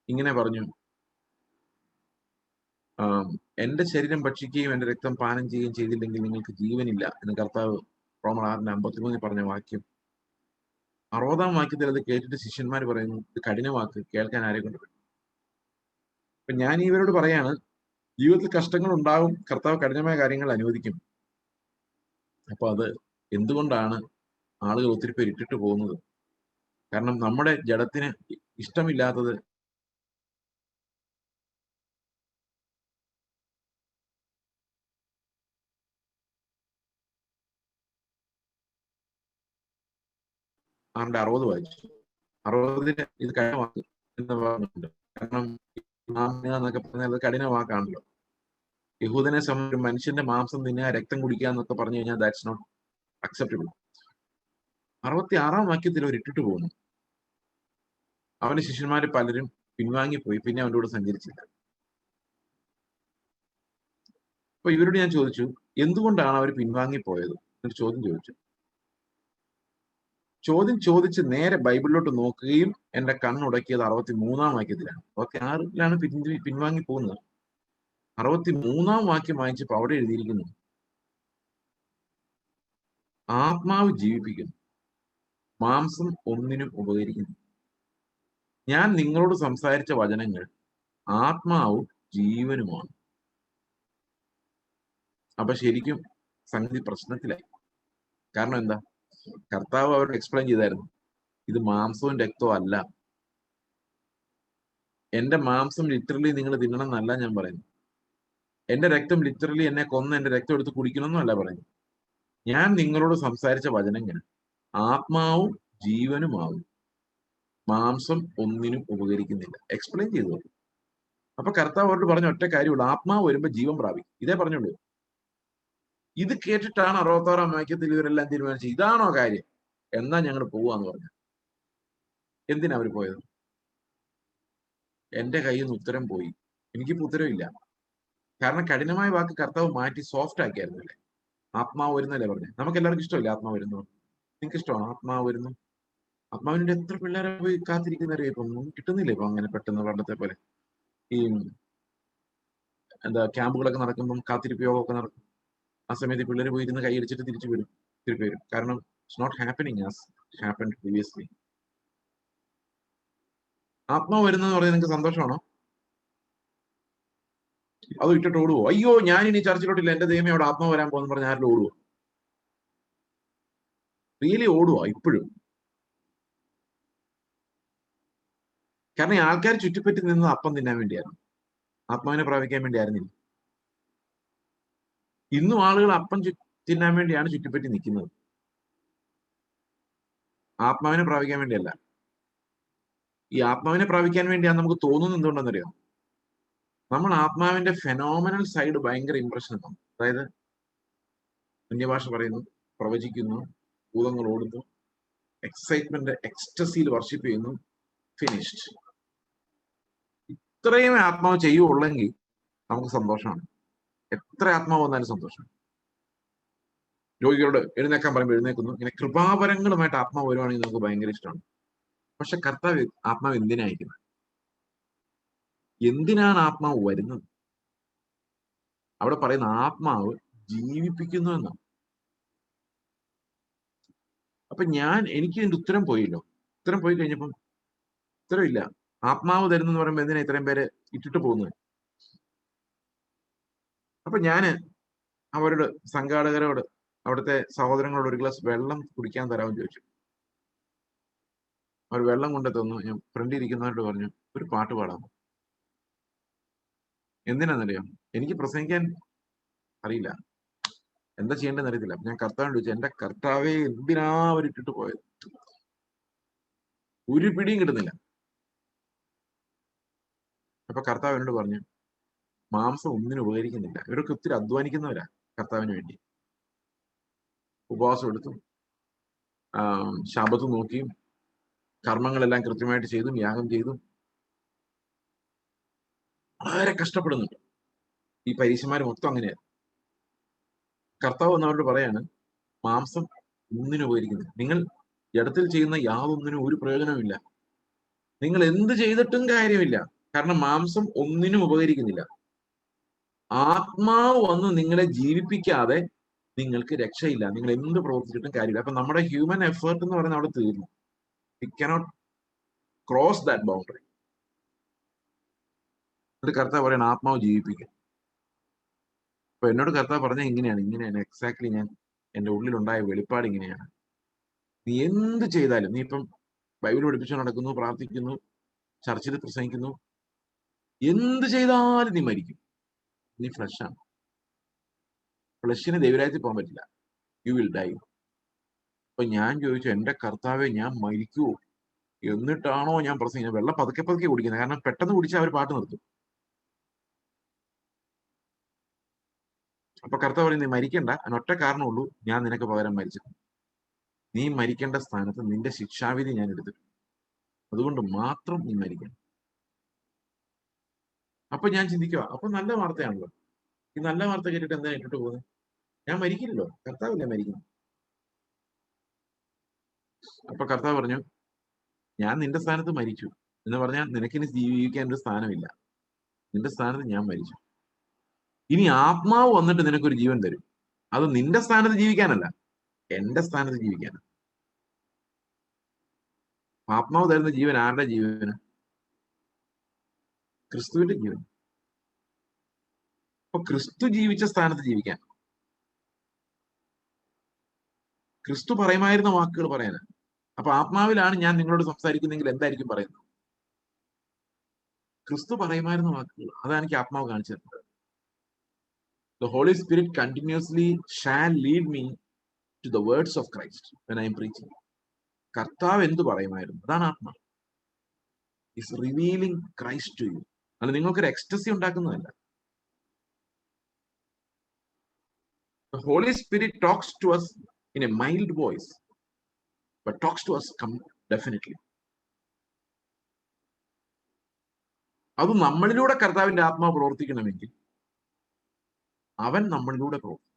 ഇങ്ങനെ പറഞ്ഞു, എന്റെ ശരീരം ഭക്ഷിക്കുകയും എന്റെ രക്തം പാനം ചെയ്യുകയും ചെയ്തില്ലെങ്കിൽ നിങ്ങൾക്ക് ജീവനില്ല എന്ന് കർത്താവ് റോമർ 6:53 പറഞ്ഞ വാക്യം. 60-ാം വാക്യത്തിൽ അത് കേട്ടിട്ട് ശിഷ്യന്മാർ പറയുന്നു, ഇത് കഠിന വാക്ക്, കേൾക്കാൻ ആരെ കൊണ്ട് പറ്റും? അപ്പൊ ഞാൻ ഇവരോട് പറയാണ്, ജീവിതത്തിൽ കഷ്ടങ്ങൾ ഉണ്ടാകും, കർത്താവ് കഠിനമായ കാര്യങ്ങൾ അനുവദിക്കും. അപ്പൊ അത് എന്തുകൊണ്ടാണ് ആളുകൾ ഒത്തിരി പേര് ഇട്ടിട്ട് പോകുന്നത്? കാരണം നമ്മുടെ ജഡത്തിന് ഇഷ്ടമില്ലാത്തത് ആണ്ട് 60 വായിച്ചു. 60 ഇത് കഠിന വാക്ക് എന്ന് പറഞ്ഞിട്ടുണ്ട്. കാരണം എന്നൊക്കെ പറഞ്ഞാൽ അത് കഠിന വാക്കാണല്ലോ. യഹൂദനെ സംബന്ധിച്ച് മനുഷ്യന്റെ മാംസം തിന്നുക, രക്തം കുടിക്കുക എന്നൊക്കെ പറഞ്ഞു കഴിഞ്ഞാൽ ദാറ്റ്സ് നോട്ട് അക്സെപ്റ്റബിൾ. 66-ാം വാക്യത്തിൽ അവർ ഇട്ടിട്ട് പോകുന്നു. അവന്റെ ശിഷ്യന്മാര് പലരും പിൻവാങ്ങിപ്പോയി, പിന്നെ അവന്റെ കൂടെ സഞ്ചരിച്ചില്ല. അപ്പൊ ഇവരോട് ഞാൻ ചോദിച്ചു, എന്തുകൊണ്ടാണ് അവർ പിൻവാങ്ങിപ്പോയത് എന്നൊരു ചോദിച്ച് നേരെ ബൈബിളിലോട്ട് നോക്കുകയും എന്റെ കണ്ണുടക്കിയത് 63-ാം വാക്യത്തിലാണ്. 66-ലാണ് പിൻവാങ്ങി പോകുന്നത്. 63-ാം വാക്യം വായിച്ചപ്പോ അവിടെ എഴുതിയിരിക്കുന്നു, ആത്മാവ് ജീവിപ്പിക്കുന്നു, മാംസം ഒന്നിനും ഉപകരിക്കുന്നു. ഞാൻ നിങ്ങളോട് സംസാരിച്ച വചനങ്ങൾ ആത്മാവും ജീവനുമാണ്. അപ്പൊ ശരിക്കും സംഗതി പ്രശ്നത്തിലായി. കാരണം എന്താ? കർത്താവ് അവരോട് എക്സ്പ്ലെയിൻ ചെയ്തായിരുന്നു, ഇത് മാംസവും രക്തവും അല്ല, എന്റെ മാംസം ലിറ്ററലി നിങ്ങൾ തിന്നണം എന്നല്ല ഞാൻ പറയുന്നു. എന്റെ രക്തം ലിറ്ററലി എന്നെ കൊന്ന് എന്റെ രക്തം എടുത്ത് കുടിക്കണമെന്നല്ല പറയുന്നു. ഞാൻ നിങ്ങളോട് സംസാരിച്ച വചനങ്ങൾ ആത്മാവും ജീവനുമാവും, മാംസം ഒന്നിനും ഉപകരിക്കുന്നില്ല. എക്സ്പ്ലെയിൻ ചെയ്തു. അപ്പൊ കർത്താവ് അവരോട് പറഞ്ഞ ഒറ്റ കാര്യമുള്ളൂ, ആത്മാവ് വരുമ്പോ ജീവൻ പ്രാപിക്കും. ഇതേ പറഞ്ഞുള്ളൂ. ഇത് കേട്ടിട്ടാണ് 66-ാം വാക്യത്തിൽ ഇവരെല്ലാം തീരുമാനിച്ചത് ഇതാണോ കാര്യം, എന്നാ ഞങ്ങൾ പോവാന്ന് പറഞ്ഞു. എന്തിനാ അവർ പോയത്? എന്റെ കയ്യിൽ നിന്ന് ഉത്തരം പോയി. എനിക്കിപ്പോ ഉത്തരവില്ല. കാരണം കഠിനമായ വാക്ക് കർത്താവ് മാറ്റി സോഫ്റ്റ് ആക്കിയായിരുന്നില്ലേ. ആത്മാവ് വരുന്നല്ലേ പറഞ്ഞു. നമുക്ക് എല്ലാവർക്കും ഇഷ്ടമല്ലേ ആത്മാവ് വരുന്നു? നിങ്ങൾക്ക് ഇഷ്ടമാണ് ആത്മാവ് വരുന്നു? ആത്മാവിന്റെ എത്ര പിള്ളേരെ പോയി കാത്തിരിക്കുന്നവരെ ഇപ്പം കിട്ടുന്നില്ല. ഇപ്പൊ അങ്ങനെ പെട്ടെന്ന് പണ്ടത്തെ പോലെ ഈ ക്യാമ്പുകളൊക്കെ നടക്കുമ്പം കാത്തിരിപ്പ് യോഗമൊക്കെ നടക്കും. ആ സമയത്ത് പിള്ളേർ പോയി ഇരുന്ന് കൈയടിച്ചിട്ട് തിരിച്ചു വരും. കാരണം it's not happening as happened previously. ആത്മാവ് വരുന്നതെന്ന് പറഞ്ഞാൽ നിങ്ങൾക്ക് സന്തോഷമാണോ? അത് ഇട്ടിട്ട് ഓടുവോ? അയ്യോ ഞാൻ ഇനി ചർച്ചിലോട്ടില്ല, എന്റെ ദൈവമേ അവിടെ ആത്മാവ് വരാൻ പോകുന്ന പറഞ്ഞ ആരിലും ഓടുവോ? റിയലി ഓടുവോ ഇപ്പോഴും? കാരണം ഈ ആൾക്കാർ ചുറ്റിപ്പറ്റി നിന്നത് അപ്പം തിന്നാൻ വേണ്ടിയായിരുന്നു, ആത്മാവിനെ പ്രാപിക്കാൻ വേണ്ടി ആയിരുന്നില്ല. ഇന്നും ആളുകൾ അപ്പം തിന്നാൻ വേണ്ടിയാണ് ചുറ്റിപ്പറ്റി നിൽക്കുന്നത്, ആത്മാവിനെ പ്രാപിക്കാൻ വേണ്ടിയല്ല. ഈ ആത്മാവിനെ പ്രാപിക്കാൻ വേണ്ടിയാണ് നമുക്ക് തോന്നുന്നത് എന്തുകൊണ്ടെന്നറിയാം? നമ്മൾ ആത്മാവിന്റെ ഫെനോമിനൽ സൈഡ് ഭയങ്കര ഇംപ്രഷൻ ഉണ്ടാവും. അതായത് അന്യഭാഷ പറയുന്നു, പ്രവചിക്കുന്നു, ഭൂതങ്ങൾ ഓടുന്നു, എക്സൈറ്റ്മെന്റ് എക്സ്റ്റസിയിൽ വർഷിപ്പ് ചെയ്യുന്നു, ഫിനിഷ്ഡ്. ഇത്രയും ആത്മാവ് ചെയ്യുള്ളെങ്കിൽ നമുക്ക് സന്തോഷമാണ്. എത്ര ആത്മാവ് വന്നാലും സന്തോഷം. രോഗികളോട് എഴുന്നേക്കാൻ പറയുമ്പോൾ എഴുന്നേക്കുന്നു. ഇങ്ങനെ കൃപാവരങ്ങളുമായിട്ട് ആത്മാവ് വരുവാണെങ്കിൽ നമുക്ക് ഭയങ്കര ഇഷ്ടമാണ്. പക്ഷെ കർത്താവ് ആത്മാവ് എന്തിനായിരിക്കുന്നത്? എന്തിനാണ് ആത്മാവ് വരുന്നത്? അവിടെ പറയുന്ന ആത്മാവ് ജീവിപ്പിക്കുന്നു എന്നാണ്. അപ്പൊ എനിക്ക് ഇതിന്റെ ഉത്തരം പോയില്ലോ. ഉത്തരം പോയി കഴിഞ്ഞപ്പം ഉത്തരവില്ല. ആത്മാവ് തരുന്നെന്ന് പറയുമ്പോൾ എന്തിനാ ഇത്രയും പേര് ഇട്ടിട്ട് പോകുന്നത്? അപ്പൊ ഞാന് അവരോട്, സംഘാടകരോട്, അവിടുത്തെ സഹോദരങ്ങളോട് ഒരു ഗ്ലാസ് വെള്ളം കുടിക്കാൻ തരാമെന്ന് ചോദിച്ചു. അവർ വെള്ളം കൊണ്ട് തന്നു. ഞാൻ ഫ്രണ്ടിൽ ഇരിക്കുന്നവരോട് പറഞ്ഞു, ഒരു പാട്ട് പാടാമോ? എന്തിനാന്നറിയാം? എനിക്ക് പ്രസംഗിക്കാൻ അറിയില്ല, എന്താ ചെയ്യേണ്ടതെന്ന് അറിയത്തില്ല. ഞാൻ കർത്താവിനോട് ചോദിച്ചു, എന്റെ കർത്താവെ എന്തിനാ അവർ ഇട്ടിട്ട് പോയത്? ഒരു പിടിയും കിട്ടുന്നില്ല. അപ്പൊ കർത്താവ് എന്നോട് പറഞ്ഞു, മാംസം ഒന്നിനും ഉപകരിക്കുന്നില്ല. ഇവരൊക്കെ ഒത്തിരി അധ്വാനിക്കുന്നവരാ കർത്താവിന് വേണ്ടി. ഉപവാസം എടുത്തും ശബത്ത് നോക്കിയും കർമ്മങ്ങളെല്ലാം കൃത്യമായിട്ട് ചെയ്തും യാഗം ചെയ്തും വളരെ കഷ്ടപ്പെടുന്നുണ്ട്. ഈ പരീശന്മാർ മൊത്തം അങ്ങനെയാണ്. കർത്താവ് എന്നവരോട് പറയാണ്, മാംസം ഒന്നിനും ഉപകരിക്കുന്നില്ല. നിങ്ങൾ ജഡത്തിൽ ചെയ്യുന്ന യാതൊന്നിനും ഒരു പ്രയോജനമില്ല. നിങ്ങൾ എന്ത് ചെയ്തിട്ടും കാര്യമില്ല. കാരണം മാംസം ഒന്നിനും ഉപകരിക്കുന്നില്ല. ആത്മാവ് വന്ന് നിങ്ങളെ ജീവിപ്പിക്കാതെ നിങ്ങൾക്ക് രക്ഷയില്ല. നിങ്ങൾ എന്ത് പ്രവർത്തിച്ചിട്ടും കാര്യമില്ല. അപ്പൊ നമ്മുടെ ഹ്യൂമൻ എഫേർട്ട് എന്ന് പറയുന്നത് അവിടെ തീർന്നു. We cannot cross that boundary. എന്നിട്ട് കർത്താവ് പറയണം, ആത്മാവ് ജീവിപ്പിക്കുക. അപ്പൊ എന്നോട് കർത്താവ് പറഞ്ഞ ഇങ്ങനെയാണ് എക്സാക്ട്ലി എന്റെ ഉള്ളിലുണ്ടായ വെളിപ്പാട് ഇങ്ങനെയാണ്. നീ എന്ത് ചെയ്താലും, നീ ഇപ്പം ബൈബിൾ പഠിപ്പിച്ചു നടക്കുന്നു, പ്രാർത്ഥിക്കുന്നു, ചർച്ചിൽ പ്രസംഗിക്കുന്നു, എന്ത് ചെയ്താലും നീ മരിക്കും. നീ ഫ്ലഷാണ്. ഫ്ലഷിന് ദൈവരാജ്യത്തിൽ പോകാൻ പറ്റില്ല. You will die. അപ്പൊ ഞാൻ ചോദിച്ചു, എന്റെ കർത്താവെ ഞാൻ മരിക്കുവോ? എന്നിട്ടാണോ ഞാൻ പ്രസംഗിക്കുന്നത്? വെള്ളം പതുക്കെ പതുക്കെ കുടിക്കുന്നത്. കാരണം പെട്ടെന്ന് കുടിച്ചാൽ അവർ പാട്ട് നിർത്തും. അപ്പൊ കർത്താവ് പറയും, നീ മരിക്കണ്ട, അതിനൊറ്റ കാരണമുള്ളൂ, ഞാൻ നിനക്ക് പകരം മരിച്ചിട്ടുണ്ട്. നീ മരിക്കേണ്ട സ്ഥാനത്ത് നിന്റെ ശിക്ഷാവിധി ഞാൻ എടുത്തിട്ടുണ്ട്. അതുകൊണ്ട് മാത്രം നീ മരിക്കണം. അപ്പൊ ഞാൻ ചിന്തിക്കുക, അപ്പൊ നല്ല വാർത്തയാണല്ലോ. ഈ നല്ല വാർത്ത കേട്ടിട്ട് എന്താ ഇട്ടിട്ട് പോകുന്നത്? ഞാൻ മരിക്കില്ലല്ലോ, കർത്താവല്ലേ മരിക്കുന്നു. അപ്പൊ കർത്താവ് പറഞ്ഞു, ഞാൻ നിന്റെ സ്ഥാനത്ത് മരിച്ചു എന്ന് പറഞ്ഞാൽ നിനക്കിനി ജീവിക്കാൻ ഒരു സ്ഥാനമില്ല. നിന്റെ സ്ഥാനത്ത് ഞാൻ മരിച്ചു. ഇനി ആത്മാവ് വന്നിട്ട് നിനക്കൊരു ജീവൻ തരും. അത് നിന്റെ സ്ഥാനത്ത് ജീവിക്കാനല്ല, എന്റെ സ്ഥാനത്ത് ജീവിക്കാനാണ്. ആത്മാവ് തരുന്ന ജീവൻ ആരുടെ ജീവന്? ക്രിസ്തുവിന്റെ ജീവൻ. അപ്പൊ ക്രിസ്തു ജീവിച്ച സ്ഥാനത്ത് ജീവിക്കാൻ, ക്രിസ്തു പറയുമായിരുന്ന വാക്കുകൾ പറയാനാണ്. അപ്പൊ ആത്മാവിലാണ് ഞാൻ നിങ്ങളോട് സംസാരിക്കുന്നെങ്കിൽ എന്തായിരിക്കും പറയുന്നത്? ക്രിസ്തു പറയുമായിരുന്ന വാക്കുകൾ. അതാണ് എനിക്ക് ആത്മാവ് കാണിച്ചു തരുന്നത്. The Holy Spirit continuously shall lead me to the words of Christ when I am preaching. കർത്താവ് എന്ത് പറയുമായിരുന്നു? അതാണ് ആത്മാവ്. Is revealing Christ to you. അല്ല നിങ്ങൾക്കൊരു ecstasy ഉണ്ടാക്കുന്നതല്ല. The Holy Spirit talks to us in a mild voice, but talks to us definitely. അത് നമ്മളിലൂടെ കർത്താവിന്റെ ആത്മാവ് പ്രവർത്തിക്കണമെങ്കിൽ അവൻ നമ്മളിലൂടെ പ്രവർത്തിക്കും.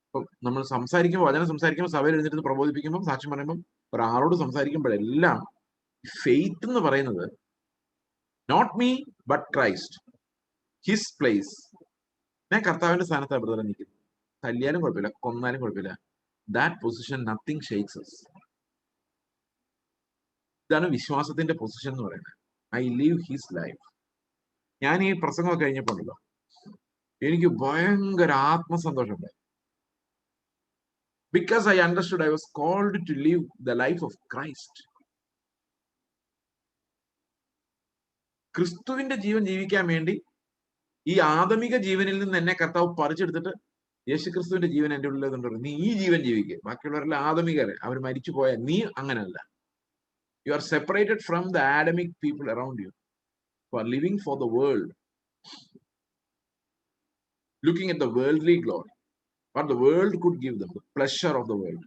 ഇപ്പൊ നമ്മൾ സംസാരിക്കുമ്പോൾ, വചനം സംസാരിക്കുമ്പോൾ, സഭയിൽ എഴുന്നേറ്റ് പ്രബോധിപ്പിക്കുമ്പോൾ, സാക്ഷ്യം പറയുമ്പോൾ, ഒരാളോട് സംസാരിക്കുമ്പോഴെല്ലാം ഫെയ്ത്ത് എന്ന് പറയുന്നത് not me but Christ, his place. ഞാൻ കർത്താവിന്റെ സ്ഥാനത്താണ് ബ്രദറെ നിൽക്കുന്നത്. തല്ലിയാലും കുഴപ്പമില്ല, കൊന്നാലും കുഴപ്പമില്ല. That position nothing shakes us. ഇതാണ് വിശ്വാസത്തിന്റെ പൊസിഷൻ എന്ന് പറയുന്നത്. I live his life. ഞാൻ ഈ പ്രസംഗം കഴിഞ്ഞപ്പോണ്ടല്ലോ എനിക്ക് ഭയങ്കര ആത്മസന്തോഷമുണ്ടായി. Because I understood I was called to live the life of Christ. ക്രിസ്തുവിന്റെ ജീവൻ ജീവിക്കാൻ വേണ്ടി ഈ ആദമിക ജീവനിൽ നിന്ന് എന്നെ കർത്താവ് പറിച്ചെടുത്തിട്ട് യേശു ക്രിസ്തുവിന്റെ ജീവൻ എന്റെ ഉള്ളിൽ നീ ഈ ജീവൻ ജീവിക്കുക. ബാക്കിയുള്ളവരെല്ലാം ആദമികരെ, അവർ മരിച്ചു പോയാൽ നീ അങ്ങനല്ല. You are separated from the Adamic people around you who are living for the world, looking at the worldly glory, what the world could give them, the pleasure of the world.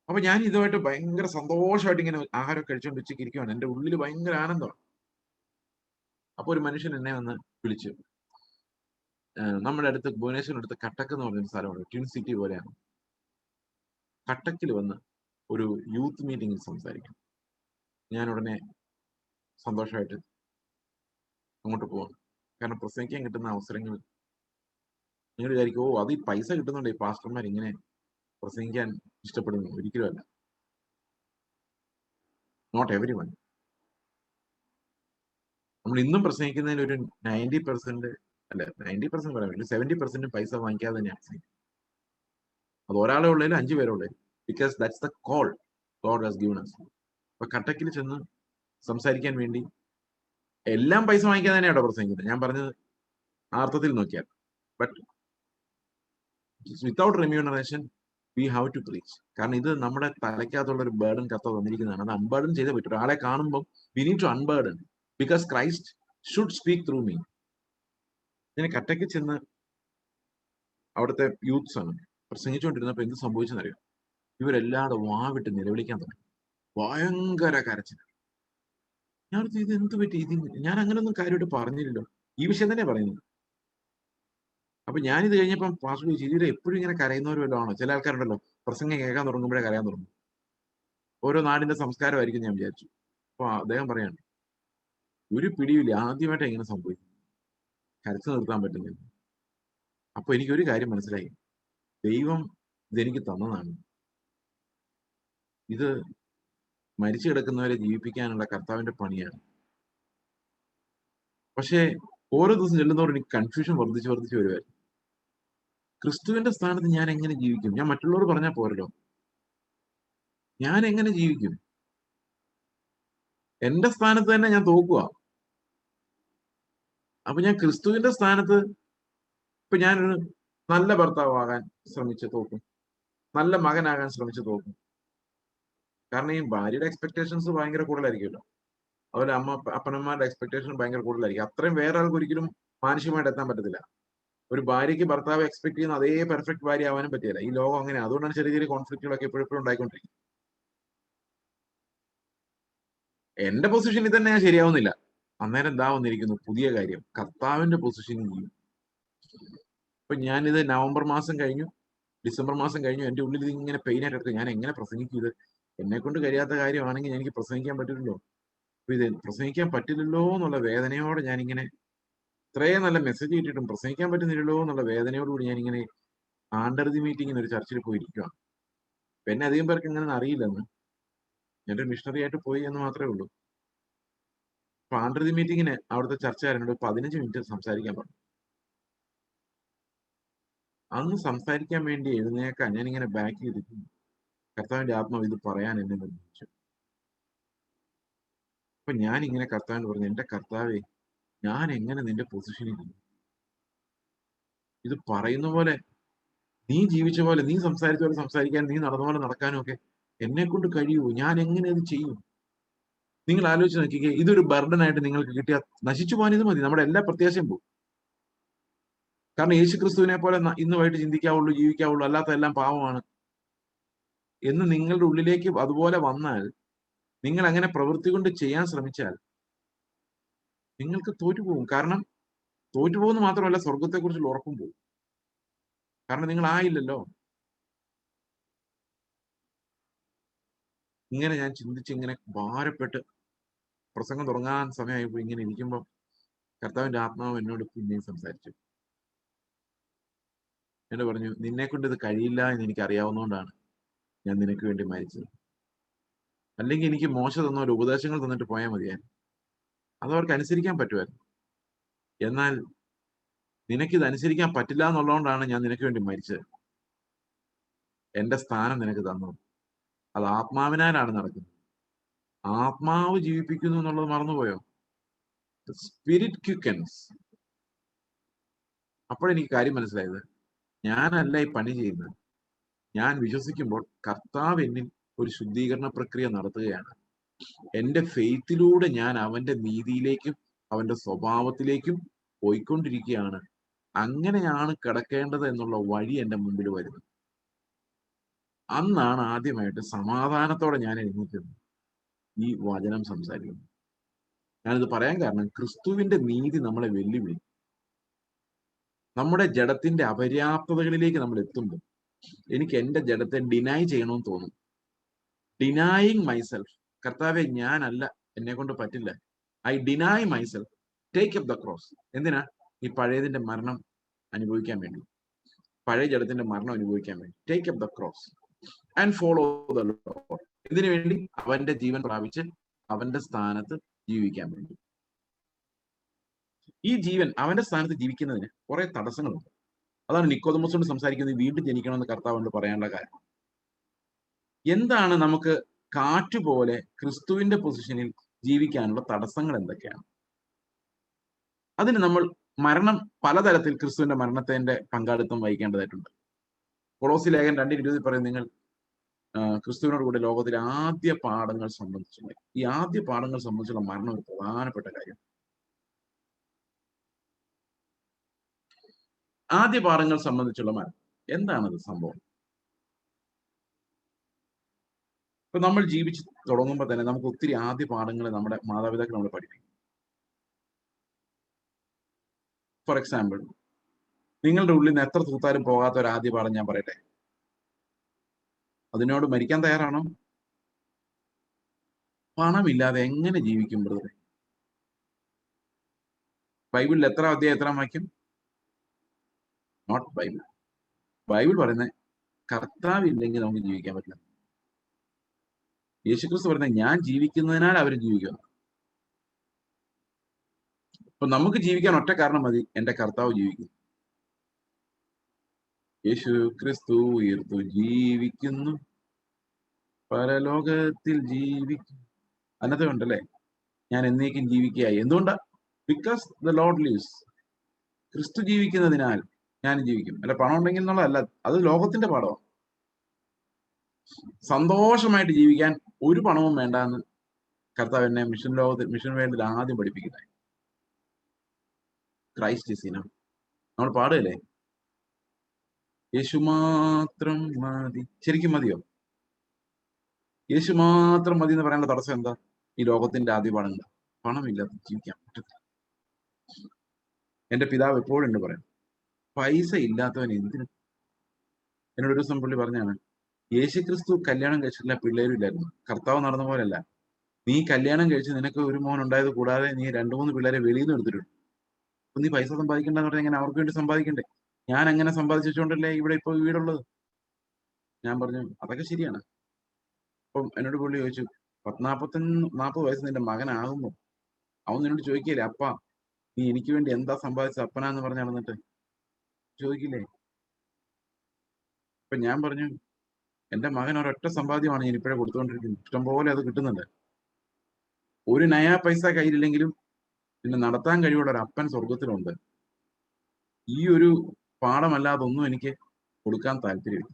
അപ്പൊ ഞാൻ ഇതുമായിട്ട് ഭയങ്കര സന്തോഷമായിട്ട് ഇങ്ങനെ ആഹാരം കഴിച്ചുകൊണ്ട് ഉച്ചയ്ക്ക് ഇരിക്കുവാണ്. എന്റെ ഉള്ളിൽ ഭയങ്കര ആനന്ദമാണ്. അപ്പൊ ഒരു മനുഷ്യൻ എന്നെ വന്ന് വിളിച്ചു. നമ്മുടെ അടുത്ത് ഭുവനേശ്വരിന്റെ അടുത്ത് കട്ടക്ക് എന്ന് പറഞ്ഞൊരു സ്ഥലമുണ്ട്, ട്വിൻ സിറ്റി പോലെയാണ്. കട്ടക്കിൽ വന്ന് ഒരു യൂത്ത് മീറ്റിംഗിൽ സംസാരിക്കും. ഞാൻ ഉടനെ സന്തോഷമായിട്ട് അങ്ങോട്ട് പോവാണ്. കാരണം പ്രസംഗിക്കാൻ കിട്ടുന്ന അവസരങ്ങൾ നിങ്ങൾ വിചാരിക്കും, ഓ അത് ഈ പൈസ കിട്ടുന്നുണ്ട് ഈ പാസ്റ്റർമാർ ഇങ്ങനെ പ്രസംഗിക്കാൻ ഇഷ്ടപ്പെടുന്നു. ഒരിക്കലും അല്ല. Not everyone. നമ്മൾ ഇന്നും പ്രസംഗിക്കുന്നതിൽ ഒരു 90% അല്ല 90% പറയാൻ പറ്റില്ല, 70% പൈസ വാങ്ങിക്കാതെ തന്നെയാണ് പ്രസംഗിക്കുന്നത്. അത് ഒരാളെ ഉള്ളതിൽ 5 പേരെ ഉള്ളതിൽ. Because that's the call God has given us. അപ്പൊ കട്ടക്കിൽ ചെന്ന് സംസാരിക്കാൻ വേണ്ടി എല്ലാം പൈസ വാങ്ങിക്കാതെ തന്നെയാണ് പ്രസംഗിക്കുന്നത്. ഞാൻ പറഞ്ഞത് ആ അർത്ഥത്തിൽ നോക്കിയാൽ. But without remuneration we have to preach. കാരണം ഇത് നമ്മുടെ തലയ്ക്കകത്തുള്ള ഒരു ബേർഡൻ കർത്താവ് തന്നിരിക്കുന്നതാണ്. അത് അൺബേർഡൻ ചെയ്തേ പറ്റും. ഒരാളെ കാണുമ്പോൾ we need to unburden because Christ should speak through me. ഞാൻ കട്ടക്കിൽ ചെന്ന് അവിടുത്തെ യൂത്ത്സ് ആണ് പ്രസംഗിച്ചുകൊണ്ടിരുന്നപ്പോൾ എന്ത് സംഭവിച്ചെന്നറിയാം? ഇവരെല്ലാവരും വാവിട്ട് നിലവിളിക്കാൻ തുടങ്ങി. ഭയങ്കര കരച്ചിൽ. ഞാൻ ഇത് എന്ത് പറ്റി? ഞാൻ അങ്ങനെയൊന്നും കാര്യമായിട്ട് പറഞ്ഞില്ലല്ലോ. ഈ വിഷയം തന്നെ പറയുന്നത്. അപ്പൊ ഞാനിത് കഴിഞ്ഞപ്പം പാസ്റ്റർ ചോദിച്ചു, ഇതിൽ എപ്പോഴും ഇങ്ങനെ കരയുന്നവർ വല്ലതും ആണോ? ചില ആൾക്കാരുണ്ടല്ലോ പ്രസംഗം കേൾക്കാൻ തുടങ്ങുമ്പോഴേ കരയാൻ തുടങ്ങും. ഓരോ നാടിന്റെ സംസ്കാരമായിരിക്കും ഞാൻ വിചാരിച്ചു. അപ്പൊ അദ്ദേഹം പറയാണ്, ഒരു പിടിയില്ല, ആദ്യമായിട്ട് എങ്ങനെ സംഭവിക്കും, കരച്ചു നിർത്താൻ പറ്റുന്നില്ല. അപ്പൊ എനിക്കൊരു കാര്യം മനസ്സിലായി, ദൈവം ഇതെനിക്ക് തന്നതാണ്. ഇത് മരിച്ചു കിടക്കുന്നവരെ ജീവിപ്പിക്കാനുള്ള കർത്താവിന്റെ പണിയാണ്. പക്ഷേ ഓരോ ദിവസം ചെല്ലുന്നവർ എനിക്ക് കൺഫ്യൂഷൻ വർദ്ധിച്ച് വരുമായിരുന്നു. ക്രിസ്തുവിന്റെ സ്ഥാനത്ത് ഞാൻ എങ്ങനെ ജീവിക്കും? ഞാൻ മറ്റുള്ളവർ പറഞ്ഞാൽ പോരല്ലോ, ഞാൻ എങ്ങനെ ജീവിക്കും? എന്റെ സ്ഥാനത്ത് തന്നെ ഞാൻ തോക്കുക. അപ്പൊ ഞാൻ ക്രിസ്തുവിന്റെ സ്ഥാനത്ത് ഇപ്പൊ ഞാനൊരു നല്ല ഭർത്താവാകാൻ ശ്രമിച്ച് തോക്കും, നല്ല മകനാകാൻ ശ്രമിച്ച് തോക്കും. കാരണം ഈ ഭാര്യയുടെ എക്സ്പെക്ടേഷൻസ് ഭയങ്കര കൂടുതലായിരിക്കുമല്ലോ. അതുപോലെ അപ്പനമ്മമാരുടെ എക്സ്പെക്ടേഷൻ ഭയങ്കര കൂടുതലായിരിക്കും. അത്രയും വേറെ ആൾക്ക് ഒരിക്കലും മാനുഷികമായിട്ട് എത്താൻ പറ്റത്തില്ല. ഒരു ഭാര്യയ്ക്ക് ഭർത്താവ് എക്സ്പെക്ട് ചെയ്യുന്ന അതേ പെർഫെക്റ്റ് ഭാര്യ ആവാനും പറ്റില്ല. ഈ ലോകം അങ്ങനെ. അതുകൊണ്ടാണ് ചെറിയ ചെറിയ കോൺഫ്ലിക്റ്റുകളൊക്കെ എപ്പോഴും ഉണ്ടായിക്കൊണ്ടിരിക്കുന്നത്. എന്റെ പൊസിഷനിൽ തന്നെ ഞാൻ ശരിയാവുന്നില്ല. അന്നേരം എന്താ വന്നിരിക്കുന്നു പുതിയ കാര്യം, കർത്താവിന്റെ പൊസിഷനിൽ ചെയ്യും. ഇപ്പൊ ഞാനിത് നവംബർ മാസം കഴിഞ്ഞു, ഡിസംബർ മാസം കഴിഞ്ഞു, എന്റെ ഉള്ളിൽ ഇത് ഇങ്ങനെ പെയിൻ ആയിട്ട് എടുക്കുക. ഞാൻ എങ്ങനെ പ്രസംഗിക്കും? ഇത് എന്നെ കൊണ്ട് കഴിയാത്ത കാര്യമാണെങ്കിൽ എനിക്ക് പ്രസംഗിക്കാൻ പറ്റില്ലല്ലോ. അപ്പൊ ഇത് പ്രസംഗിക്കാൻ പറ്റില്ലല്ലോ എന്നുള്ള വേദനയോടെ ഞാനിങ്ങനെ ഇത്രയും നല്ല മെസ്സേജ് കിട്ടിയിട്ടും പ്രസംഗിക്കാൻ പറ്റുന്നില്ലല്ലോ എന്നുള്ള വേദനയോടുകൂടി ഞാനിങ്ങനെ ആണ്ടർജി മീറ്റിംഗിന് ഒരു ചർച്ചിൽ പോയിരിക്കുകയാണ്. അപ്പൊ എന്നെ അധികം പേർക്ക് ഇങ്ങനെ അറിയില്ലെന്ന്, ഞാൻ ഒരു മിഷണറി ആയിട്ട് പോയി എന്ന് മാത്രമേ ഉള്ളൂ. അപ്പൊ ആണ്ടർജി മീറ്റിങ്ങിന് അവിടുത്തെ ചർച്ചക്കാരനോട് 15 മിനിറ്റ് സംസാരിക്കാൻ പറഞ്ഞു. അന്ന് സംസാരിക്കാൻ വേണ്ടി എഴുന്നേക്കാൻ ഞാനിങ്ങനെ ബാക്കിൽ ഇരിക്കുന്നു. കർത്താവിന്റെ ആത്മാവ് ഇത് പറയാൻ എന്നെ നിർദ്ദേശിച്ചു. അപ്പൊ ഞാൻ ഇങ്ങനെ കർത്താവിന് പറഞ്ഞു, എന്റെ കർത്താവേ, ഞാൻ എങ്ങനെ നിന്റെ പൊസിഷനിൽ ഇത് പറയുന്ന പോലെ, നീ ജീവിച്ച പോലെ, നീ സംസാരിച്ച പോലെ സംസാരിക്കാൻ, നീ നടന്ന പോലെ നടക്കാനും ഒക്കെ എന്നെ കൊണ്ട് കഴിയുമോ? ഞാൻ എങ്ങനെ ഇത് ചെയ്യും? നിങ്ങൾ ആലോചിച്ച് നോക്കിക്കേ, ഇതൊരു ബർഡൻ ആയിട്ട് നിങ്ങൾക്ക് കിട്ടിയാൽ നശിച്ചു പോകാൻ ഇത് മതി, നമ്മുടെ എല്ലാ പ്രത്യാശയും പോകും. കാരണം യേശു ക്രിസ്തുവിനെ പോലെ ഇന്ന് വൈകിട്ട് ചിന്തിക്കാവുള്ളൂ, ജീവിക്കാവുള്ളൂ, അല്ലാത്ത എല്ലാം പാവമാണ് എന്ന് നിങ്ങളുടെ ഉള്ളിലേക്ക് അതുപോലെ വന്നാൽ, നിങ്ങൾ അങ്ങനെ പ്രവൃത്തി കൊണ്ട് ചെയ്യാൻ ശ്രമിച്ചാൽ നിങ്ങൾക്ക് തോറ്റുപോകും. കാരണം തോറ്റുപോകുന്ന മാത്രമല്ല, സ്വർഗത്തെക്കുറിച്ചുള്ള ഉറപ്പും പോകും. കാരണം നിങ്ങൾ ആയില്ലല്ലോ. ഇങ്ങനെ ഞാൻ ചിന്തിച്ച് ഇങ്ങനെ ഭാരപ്പെട്ട് പ്രസംഗം തുടങ്ങാൻ സമയമായപ്പോൾ ഇങ്ങനെ ഇരിക്കുമ്പോൾ കർത്താവിന്റെ ആത്മാവ് എന്നോട് പിന്നെയും സംസാരിച്ചു. എന്നോട് പറഞ്ഞു, നിന്നെ കൊണ്ട് ഇത് കഴിയില്ല എന്ന് എനിക്ക് അറിയാവുന്നതുകൊണ്ടാണ് ഞാൻ നിനക്ക് വേണ്ടി മരിച്ചത്. അല്ലെങ്കിൽ എനിക്ക് മോശം തന്ന ഒരു ഉപദേശങ്ങൾ തന്നിട്ട് പോയാൽ മതിയായിരുന്നു, അതവർക്ക് അനുസരിക്കാൻ പറ്റുമായിരുന്നു. എന്നാൽ നിനക്കിത് അനുസരിക്കാൻ പറ്റില്ല എന്നുള്ളതുകൊണ്ടാണ് ഞാൻ നിനക്ക് വേണ്ടി മരിച്ചത്. എന്റെ സ്ഥാനം നിനക്ക് തന്നു. അത് ആത്മാവിനാലാണ് നടക്കുന്നത്. ആത്മാവ് ജീവിപ്പിക്കുന്നു എന്നുള്ളത് മറന്നുപോയോ? സ്പിരിറ്റ് ക്വിക്കൻസ്. അപ്പോഴെനിക്ക് കാര്യം മനസ്സിലായത്, ഞാനല്ല ഈ പണി ചെയ്യുന്നത്. ഞാൻ വിശ്വസിക്കുമ്പോൾ കർത്താവ് എന്നിൽ ഒരു ശുദ്ധീകരണ പ്രക്രിയ നടത്തുകയാണ്. എന്റെ ഫെയ്ത്തിലൂടെ ഞാൻ അവന്റെ നീതിയിലേക്കും അവന്റെ സ്വഭാവത്തിലേക്കും പോയിക്കൊണ്ടിരിക്കുകയാണ്. അങ്ങനെയാണ് കിടക്കേണ്ടത് എന്നുള്ള വഴി എന്റെ മുമ്പിൽ വരുന്നത്. അന്നാണ് ആദ്യമായിട്ട് സമാധാനത്തോടെ ഞാൻ എഴുന്നേറ്റത് ഈ വചനം സംസാരിക്കുന്നു. ഞാനിത് പറയാൻ കാരണം, ക്രിസ്തുവിന്റെ നീതി നമ്മളെ വെല്ലുവിളി. നമ്മുടെ ജഡത്തിന്റെ അപര്യാപ്തതകളിലേക്ക് നമ്മൾ എത്തുമ്പോൾ എനിക്ക് എന്റെ ജഡത്തെ ഡിനൈ ചെയ്യണമെന്ന് തോന്നും. Denying myself. കർത്താവെ, ഞാനല്ല, എന്നെ കൊണ്ട് പറ്റില്ല. I deny myself, take up the cross. എന്തിനാ? ഈ പഴയതിന്റെ മരണം അനുഭവിക്കാൻ വേണ്ടി, പഴയ ജഡത്തിന്റെ മരണം അനുഭവിക്കാൻ വേണ്ടി. Take up the cross and follow the Lord. ഇതിനു വേണ്ടി അവന്റെ ജീവൻ പ്രാപിച്ച് അവന്റെ സ്ഥാനത്ത് ജീവിക്കാൻ വേണ്ടി. ഈ ജീവൻ അവന്റെ സ്ഥാനത്ത് ജീവിക്കുന്നതിന് കുറെ തടസ്സങ്ങളുണ്ട്. അതാണ് നിക്കോദെമോസിനോട് സംസാരിക്കുന്നത്, വീണ്ടും ജനിക്കണമെന്ന് കർത്താവിനോട് പറയാനുള്ള കാര്യം. എന്താണ് നമുക്ക് കാറ്റുപോലെ ക്രിസ്തുവിന്റെ പൊസിഷനിൽ ജീവിക്കാനുള്ള തടസ്സങ്ങൾ എന്തൊക്കെയാണ്? അതിന് നമ്മൾ മരണം, പലതരത്തിൽ ക്രിസ്തുവിന്റെ മരണത്തിന്റെ പങ്കാളിത്തം വഹിക്കേണ്ടതായിട്ടുണ്ട്. കൊളോസി ലേഖനം 2:20 പറയും, നിങ്ങൾ ക്രിസ്തുവിനോട് കൂടെ ലോകത്തിലെ ആദ്യ പാഠങ്ങൾ സംബന്ധിച്ചുള്ള, ഈ ആദ്യ പാഠങ്ങൾ സംബന്ധിച്ചുള്ള മരണം ഒരു പ്രധാനപ്പെട്ട കാര്യം. ആദ്യ പാഠങ്ങൾ സംബന്ധിച്ചുള്ള മരണം എന്താണത് സംഭവം? ഇപ്പൊ നമ്മൾ ജീവിച്ച് തുടങ്ങുമ്പോൾ തന്നെ നമുക്ക് ഒത്തിരി ആദ്യ പാഠങ്ങൾ നമ്മുടെ മാതാപിതാക്കൾ നമ്മളെ പഠിപ്പിക്കും. ഫോർ എക്സാമ്പിൾ, നിങ്ങളുടെ ഉള്ളിൽ നിന്ന് എത്ര തൂത്താലും പോകാത്ത ഒരു ആദ്യ പാഠം ഞാൻ പറയട്ടെ. അതിനോട് മരിക്കാൻ തയ്യാറാണോ? പണമില്ലാതെ എങ്ങനെ ജീവിക്കും ബ്രദറെ? ബൈബിളിൽ എത്ര അധ്യായം, എത്ര വാക്യം? Not Bible. ബൈബിൾ പറയുന്നത് കർത്താവ് ഇല്ലെങ്കിൽ നമുക്ക് ജീവിക്കാൻ പറ്റില്ല. യേശുക്രിസ്തു പറയുന്നത്, ഞാൻ ജീവിക്കുന്നതിനാൽ അവർ ജീവിക്കുക. അപ്പൊ നമുക്ക് ജീവിക്കാൻ ഒറ്റ കാരണം മതി, എന്റെ കർത്താവ് ജീവിക്കുന്നു. യേശു ക്രിസ്തു ഉയർത്തു ജീവിക്കുന്നു, പരലോകത്തിൽ ജീവിക്കും. അന്നത്തെ ഉണ്ടല്ലേ, ഞാൻ എന്നേക്കും ജീവിക്കുകയായി. എന്തുകൊണ്ടാ? Because the Lord lives. ക്രിസ്തു ജീവിക്കുന്നതിനാൽ ഞാൻ ജീവിക്കും. അല്ല പണം ഉണ്ടെങ്കിൽ എന്നുള്ളതല്ല, അത് ലോകത്തിന്റെ പാഠമാണ്. സന്തോഷമായിട്ട് ജീവിക്കാൻ ഒരു പണവും വേണ്ട എന്ന് കർത്താവ് എന്നെ മിഷൻ വേൾഡിൽ ആദ്യം പഠിപ്പിക്കുന്നത്. Christ is enough. നമ്മൾ പാടുകയല്ലേ, യേശു മാത്രം മതി. ശരിക്കും മതിയോ? യേശു മാത്രം മതി എന്ന് പറയാനുള്ള തടസ്സം എന്താ? ഈ ലോകത്തിന്റെ ആദ്യ പാഠങ്ങൾ. പണമില്ലാതെ ജീവിക്കാൻ പറ്റത്തില്ല. എന്റെ പിതാവ് എപ്പോഴും എന്ന് പറയാം, പൈസ ഇല്ലാത്തവൻ എന്തിനു. എന്നോട് ഒരു ദിവസം പുള്ളി പറഞ്ഞാണ്, യേശുക്രിസ്തു കല്യാണം കഴിച്ചിട്ടില്ല, പിള്ളേരും ഇല്ലായിരുന്നു. കർത്താവ് നടന്ന പോലല്ല. നീ കല്യാണം കഴിച്ച് നിനക്ക് ഒരു മോൻ ഉണ്ടായത് കൂടാതെ നീ 2-3 പിള്ളേരെ വെളിയിൽ നിന്ന് എടുത്തിട്ടുണ്ട്. അപ്പൊ നീ പൈസ സമ്പാദിക്കേണ്ടെന്ന് പറഞ്ഞാൽ എങ്ങനെ? അവർക്ക് വേണ്ടി സമ്പാദിക്കണ്ടേ? ഞാൻ അങ്ങനെ സമ്പാദിച്ചുകൊണ്ടല്ലേ ഇവിടെ ഇപ്പൊ വീടുള്ളത്. ഞാൻ പറഞ്ഞു, അതൊക്കെ ശരിയാണ്. അപ്പം എന്നോട് പുള്ളി ചോദിച്ചു, 40 വയസ്സ് നിന്റെ മകനാകുമ്പോ അവൻ നിന്നോട് ചോദിക്കില്ലേ, അപ്പ നീ എനിക്ക് വേണ്ടി എന്താ സമ്പാദിച്ച അപ്പനാന്ന് പറഞ്ഞ് നടന്നിട്ട് ചോദിക്കില്ലേ? അപ്പൊ ഞാൻ പറഞ്ഞു, എന്റെ മകൻ ഒരൊറ്റ സമ്പാദ്യമാണ് ഞാൻ ഇപ്പോഴേ കൊടുത്തുകൊണ്ടിരിക്കുന്നത്. ഇഷ്ടംപോലെ അത് കിട്ടുന്നുണ്ട്. ഒരു നയാ പൈസ കയ്യിലില്ലെങ്കിലും പിന്നെ നടത്താൻ കഴിവുള്ള ഒരു അപ്പൻ സ്വർഗത്തിലുണ്ട്. ഈ ഒരു പാഠമല്ലാതെ ഒന്നും എനിക്ക് കൊടുക്കാൻ താല്പര്യമില്ല.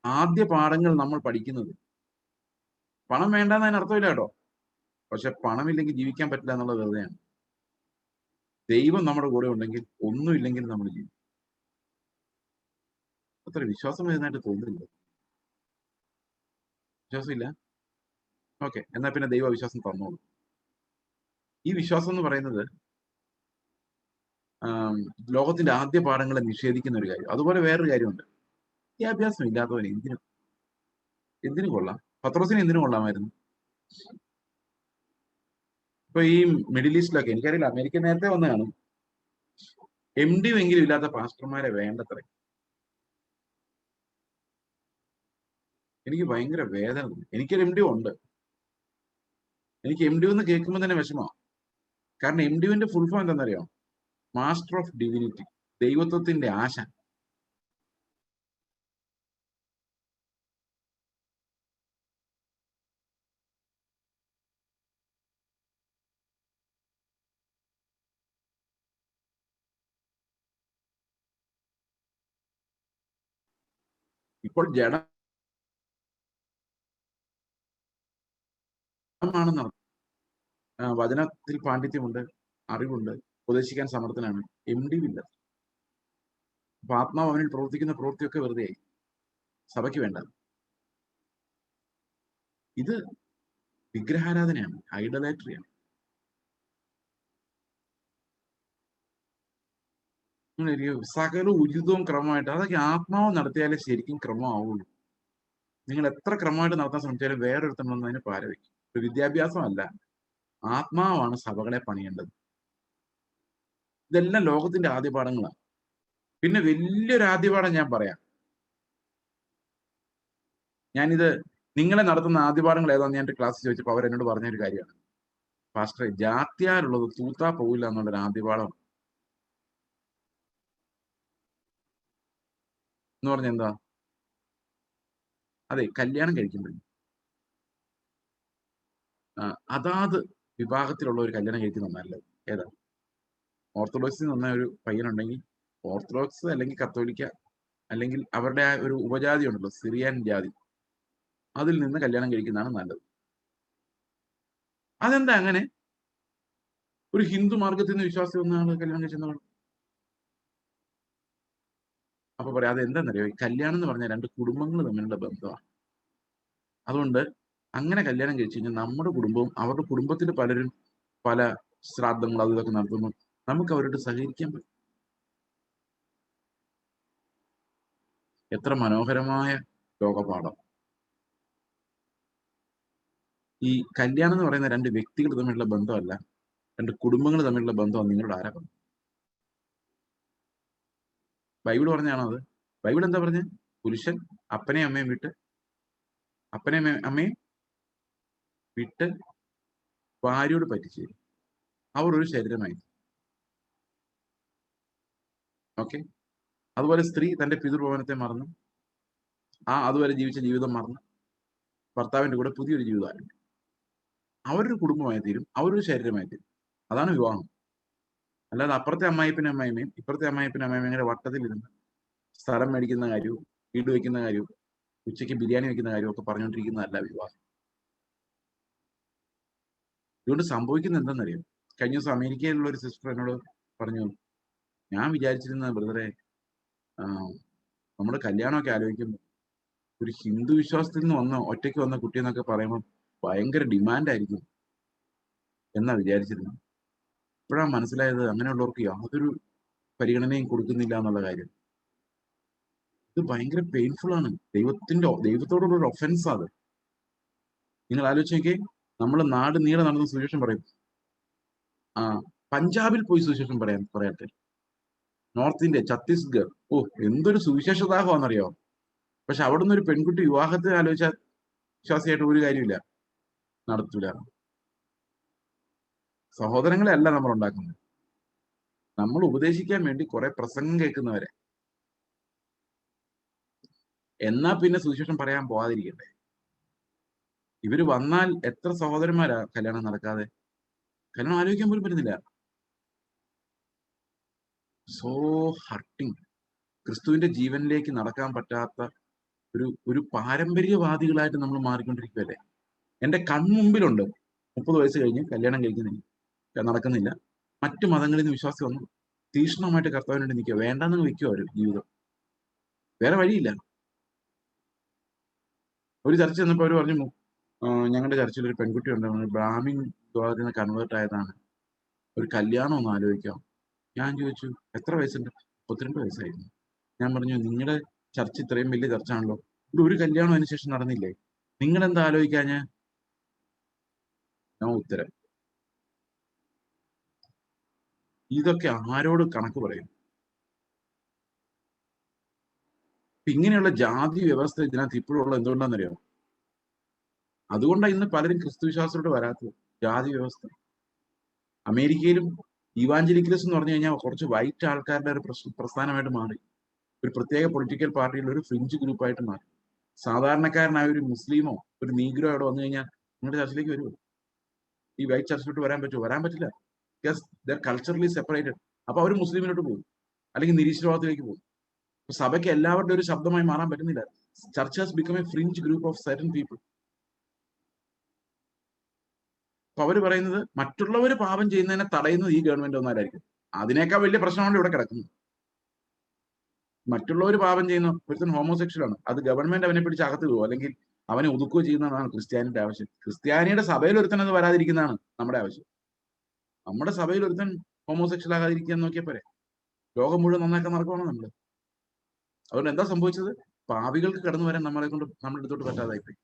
ആദ്യ പാഠങ്ങൾ നമ്മൾ പഠിക്കുന്നത്, പണം വേണ്ടെന്ന് അതിന് അർത്ഥമില്ല കേട്ടോ. പക്ഷെ പണമില്ലെങ്കിൽ ജീവിക്കാൻ പറ്റില്ല എന്നുള്ളത് വെറുതെയാണ്. ദൈവം നമ്മുടെ കൂടെ ഉണ്ടെങ്കിൽ ഒന്നുമില്ലെങ്കിൽ നമ്മൾ ജീവിക്കും. അത്ര വിശ്വാസം വരുന്നതായിട്ട് തോന്നുന്നില്ല. വിശ്വാസമില്ല? ഓക്കെ, എന്നാൽ പിന്നെ ദൈവ വിശ്വാസം തന്നോളൂ. ഈ വിശ്വാസം എന്ന് പറയുന്നത് ലോകത്തിന്റെ ആദ്യ പാഠങ്ങളെ നിഷേധിക്കുന്ന ഒരു കാര്യം. അതുപോലെ വേറൊരു കാര്യമുണ്ട്. വിദ്യാഭ്യാസം ഇല്ലാത്തവൻ എന്തിനു കൊള്ളാം? പത്രോസിന് എന്തിനു കൊള്ളാമായിരുന്നു? ഇപ്പൊ ഈ മിഡിൽ ഈസ്റ്റിലൊക്കെ, എനിക്കറിയില്ല, അമേരിക്ക നേരത്തെ വന്ന് കാണും, MD എങ്കിലും ഇല്ലാത്ത പാസ്റ്റർമാരെ വേണ്ടത്രേ. എനിക്ക് ഭയങ്കര വേദന. എനിക്കൊരു MD ഉണ്ട്. എനിക്ക് MD എന്ന് കേൾക്കുമ്പോൾ തന്നെ വിഷമമാണ്. കാരണം MDന്റെ ഫുൾ ഫോം എന്താണെന്നറിയോ? മാസ്റ്റർ ഓഫ് ഡിവിനിറ്റി, ദൈവത്വത്തിന്റെ ആശ. ഇപ്പോൾ ജഡമാണെന്ന് വചനത്തിൽ പാണ്ഡിത്യമുണ്ട്, അറിവുണ്ട്, ഉപദേശിക്കാൻ സമർത്ഥനാണ്. MD ഇല്ല. അപ്പൊ ആത്മാവ് അവനിൽ പ്രവർത്തിക്കുന്ന പ്രവൃത്തിയൊക്കെ വെറുതെയായി, സഭയ്ക്ക് വേണ്ട. ഇത് വിഗ്രഹാരാധനയാണ്, ഐഡലാട്രിയാണ്. സകല ഉചിതവും ക്രമമായിട്ട്, അതൊക്കെ ആത്മാവ് നടത്തിയാലേ ശരിക്കും ക്രമമാവുള്ളൂ. നിങ്ങൾ എത്ര ക്രമമായിട്ട് നടത്താൻ ശ്രമിച്ചാലും വേറൊരുത്തം വന്ന് അതിന് പാര വയ്ക്കും. ഒരു വിദ്യാഭ്യാസമല്ല, ആത്മാവാണ് സഭകളെ പണിയേണ്ടത്. ഇതെല്ലാം ലോകത്തിന്റെ ആദ്യപാഠങ്ങളാണ്. പിന്നെ വലിയൊരു ആദ്യപാഠം ഞാൻ പറയാം. ഞാനിത് നിങ്ങളെ നടത്തുന്ന ആദ്യപാഠങ്ങൾ ഏതാന്ന് ഞാൻ ക്ലാസ്സിൽ ചോദിച്ചപ്പോൾ അവരെന്നോട് പറഞ്ഞൊരു കാര്യമാണ്, പാസ്റ്ററെ, ജാത്യാലുള്ളത് തൂത്താ പോവില്ല എന്നുള്ളൊരു ആദ്യപാഠം. എന്ന് പറഞ്ഞ എന്താ? അതെ, കല്യാണം കഴിക്കുമ്പോഴും അതാത് വിഭാഗത്തിലുള്ള ഒരു കല്യാണം കഴിക്കുന്നത് നല്ലത്. ഏതാ? ഓർത്തഡോക്സിൽ നിന്ന് ഒരു പയ്യനുണ്ടെങ്കിൽ ഓർത്തഡോക്സ് അല്ലെങ്കിൽ കത്തോലിക്ക അല്ലെങ്കിൽ അവരുടെ ആ ഒരു ഉപജാതി ഉണ്ടല്ലോ, സിറിയൻ ജാതി, അതിൽ നിന്ന് കല്യാണം കഴിക്കുന്നതാണ് നല്ലത്. അതെന്താ അങ്ങനെ? ഒരു ഹിന്ദു മാർഗത്തിൽ നിന്ന് വിശ്വാസി ഒന്നാണ് കല്യാണം കഴിച്ചെന്നാണ്. അപ്പൊ പറയാം, അതെന്താണെന്നറിയോ? ഈ കല്യാണം എന്ന് പറഞ്ഞാൽ രണ്ട് കുടുംബങ്ങൾ തമ്മിലുള്ള ബന്ധമാണ്. അതുകൊണ്ട് അങ്ങനെ കല്യാണം കഴിച്ചു കഴിഞ്ഞാൽ നമ്മുടെ കുടുംബവും അവരുടെ കുടുംബത്തിൽ പലരും പല ശ്രാദ്ധങ്ങൾ അത് ഇതൊക്കെ നടത്തുന്നു, നമുക്ക് അവരോട് സഹകരിക്കാൻ പറ്റും. എത്ര മനോഹരമായ ലോകപാഠം! ഈ കല്യാണം എന്ന് പറയുന്ന രണ്ട് വ്യക്തികൾ തമ്മിലുള്ള ബന്ധമല്ല, രണ്ട് കുടുംബങ്ങൾ തമ്മിലുള്ള ബന്ധമാണ്. നിങ്ങളുടെ ആരാ പറഞ്ഞു? ബൈബിൾ പറഞ്ഞാണോ അത്? ബൈബിൾ എന്താ പറഞ്ഞ? പുരുഷൻ അപ്പനെയും അമ്മയും വിട്ട് ഭാര്യയോട് പറ്റിച്ചേരും, അവർ ഒരു ശരീരമായി. ഓക്കെ. അതുപോലെ സ്ത്രീ തന്റെ പിതൃഭവനത്തെ മറന്ന് അതുവരെ ജീവിച്ച ജീവിതം മറന്ന് ഭർത്താവിന്റെ കൂടെ പുതിയൊരു ജീവിതം ആരംഭിക്കും. അവരൊരു കുടുംബമായി തീരും, അവരൊരു ശരീരമായി തീരും. അതാണ് വിവാഹം. അല്ലാതെ അപ്പുറത്തെ അമ്മായിപ്പനും അമ്മായിമ്മയും ഇപ്പുറത്തെ അമ്മായിപ്പനും അമ്മായിമ്മയും ഇങ്ങനെ വട്ടത്തിലിരുന്ന് സ്ഥലം മേടിക്കുന്ന കാര്യവും വീട് വെക്കുന്ന കാര്യവും ഉച്ചയ്ക്ക് ബിരിയാണി വെക്കുന്ന കാര്യവും ഒക്കെ പറഞ്ഞുകൊണ്ടിരിക്കുന്നതല്ല വിവാഹം. ഇതുകൊണ്ട് സംഭവിക്കുന്നത് എന്താണെന്നറിയാം? കഴിഞ്ഞ ദിവസം അമേരിക്കയിലുള്ള ഒരു സിസ്റ്റർ എന്നോട് പറഞ്ഞു, ഞാൻ വിചാരിച്ചിരുന്ന ബ്രദറെ, നമ്മുടെ കല്യാണമൊക്കെ ആലോചിക്കുമ്പോൾ ഒരു ഹിന്ദു വിശ്വാസത്തിൽ നിന്ന് ഒറ്റയ്ക്ക് വന്ന കുട്ടി എന്നൊക്കെ പറയുമ്പോൾ ഭയങ്കര ഡിമാൻഡായിരിക്കും എന്നാ വിചാരിച്ചിരുന്നത്. ഇപ്പോഴാണ് മനസ്സിലായത് അങ്ങനെയുള്ളവർക്ക് യാതൊരു പരിഗണനയും കൊടുക്കുന്നില്ല എന്നുള്ള കാര്യം. ഇത് ഭയങ്കര പെയിൻഫുൾ ആണ്. ദൈവത്തോടുള്ള ഒരു ഒഫൻസ് അത്. നിങ്ങൾ ആലോചിച്ച് നോക്കിയേ, നമ്മൾ നാട് നീളെ നടന്ന സുവിശേഷം പറയും. പഞ്ചാബിൽ പോയി സുവിശേഷം പറയട്ടെ, നോർത്ത് ഇന്ത്യ, ഛത്തീസ്ഗഡ്, എന്തൊരു സുവിശേഷദാഹമാണെന്നറിയോ? പക്ഷെ അവിടെ നിന്ന് ഒരു പെൺകുട്ടി വിവാഹത്തെ ആലോചിച്ചാൽ വിശ്വാസിയായിട്ട് ഒരു കാര്യമില്ല, നടത്തൂല. സഹോദരങ്ങളെ അല്ല നമ്മൾ ഉണ്ടാക്കുന്നത്, നമ്മൾ ഉപദേശിക്കാൻ വേണ്ടി കുറെ പ്രസംഗം കേൾക്കുന്നവരെ. എന്നാ പിന്നെ സുവിശേഷം പറയാൻ പോവാതിരിക്കട്ടെ. ഇവര് വന്നാൽ എത്ര സഹോദരന്മാരാ കല്യാണം നടക്കാതെ? കല്യാണം ആലോചിക്കാൻ പോലും പറ്റുന്നില്ല. So hurting. ക്രിസ്തുവിന്റെ ജീവനിലേക്ക് നടക്കാൻ പറ്റാത്ത ഒരു പാരമ്പര്യവാദികളായിട്ട് നമ്മൾ മാറിക്കൊണ്ടിരിക്കുകയല്ലേ. എന്റെ കൺമുമ്പിലുണ്ട് 30 വയസ്സ് കഴിഞ്ഞ് കല്യാണം കഴിക്കുന്നില്ല, നടക്കുന്നില്ല. മറ്റു മതങ്ങളിൽ നിന്ന് വിശ്വാസി വന്നു തീക്ഷ്ണമായിട്ട് കർത്താവിന് വേണ്ടി നിൽക്കുക. വേണ്ടാന്ന് വെക്കുക അവർ ജീവിതം. വേറെ വഴിയില്ല. ഒരു ചർച്ച ചെന്നപ്പോൾ അവർ പറഞ്ഞു, ഞങ്ങളുടെ ചർച്ചയിൽ ഒരു പെൺകുട്ടി ഉണ്ട്, ബ്രാഹ്മിൻ വിഭാഗത്തിൽ നിന്ന് കൺവേർട്ട് ആയതാണ്, ഒരു കല്യാണം ഒന്ന് ആലോചിക്കാം. ഞാൻ ചോദിച്ചു എത്ര വയസ്സുണ്ട്? 32 വയസ്സായിരുന്നു. ഞാൻ പറഞ്ഞു നിങ്ങളുടെ ചർച്ച ഇത്രയും വലിയ ചർച്ച ആണല്ലോ, ഇവിടെ ഒരു കല്യാണം അതിനുശേഷം നടന്നില്ലേ? നിങ്ങൾ എന്താ ആലോചിക്കാഞ്ഞ്? ഞാൻ ഉത്തരം. ഇതൊക്കെ ആരോട് കണക്ക് പറയും? ഇങ്ങനെയുള്ള ജാതി വ്യവസ്ഥ ഇതിനകത്ത് ഇപ്പോഴുള്ള എന്തുകൊണ്ടാണെന്നറിയോ? അതുകൊണ്ടാണ് ഇന്ന് പലരും ക്രിസ്തുവിശ്വാസത്തോട് വരാത്തത്. ജാതി വ്യവസ്ഥ. അമേരിക്കയിലും ഇവാഞ്ചലിക്കലിസം എന്ന് പറഞ്ഞു കഴിഞ്ഞാൽ കുറച്ച് വൈറ്റ് ആൾക്കാരുടെ ഒരു പ്രസ്ഥാനമായിട്ട് മാറി. ഒരു പ്രത്യേക പൊളിറ്റിക്കൽ പാർട്ടിയിൽ ഒരു ഫ്രിഞ്ച് ഗ്രൂപ്പായിട്ട് മാറി. സാധാരണക്കാരനായ ഒരു മുസ്ലിമോ ഒരു നീഗ്രോ അവിടെ വന്നു കഴിഞ്ഞാൽ നിങ്ങളുടെ ചർച്ചിലേക്ക് വരുമോ? ഈ വൈറ്റ് ചർച്ചിലോട്ട് വരാൻ പറ്റുമോ? വരാൻ പറ്റില്ല. Because there culturally separated. അപ്പൊ അവർ മുസ്ലിമിലോട്ട് പോകും, അല്ലെങ്കിൽ നിരീശ്വരവാദത്തിലേക്ക് പോകും. സഭയ്ക്ക് എല്ലാവരുടെ ഒരു ശബ്ദമായി മാറാൻ പറ്റുന്നില്ല. Church has become A fringe group of certain people. അപ്പൊ അവര് പറയുന്നത് മറ്റുള്ളവർ പാപം ചെയ്യുന്നതിനെ തടയുന്നത് ഈ ഗവൺമെന്റ് ഒന്നാലായിരിക്കും. അതിനേക്കാൾ വലിയ പ്രശ്നമാണ് ഇവിടെ കിടക്കുന്നത്. മറ്റുള്ളവർ പാപം ചെയ്യുന്ന ഒരുത്തൻ ഹോമോസെക്ഷൽ ആണ്, അത് ഗവൺമെന്റ് അവനെ പിടിച്ച് അകത്തിടുവോ അല്ലെങ്കിൽ അവനെ ഒതുക്കുകയോ ചെയ്യുന്നതാണ് ക്രിസ്ത്യാനിയുടെ ആവശ്യം. ക്രിസ്ത്യാനിയുടെ സഭയിൽ ഒരുത്തൻ അത് വരാതിരിക്കുന്നതാണ് നമ്മുടെ ആവശ്യം. നമ്മുടെ സഭയിൽ ഒരുത്തൻ ഹോമോസെക്ഷൽ ആകാതിരിക്കുക നോക്കിയാൽ പോരെ? ലോകം മുഴുവൻ നന്നാക്കാൻ നടക്കുവാണോ നമ്മള്? അതുകൊണ്ട് എന്താ സംഭവിച്ചത്? പാപികൾക്ക് കടന്നു വരാൻ നമ്മളെ കൊണ്ട് നമ്മുടെ അടുത്തോട്ട് പറ്റാതായിപ്പോയി.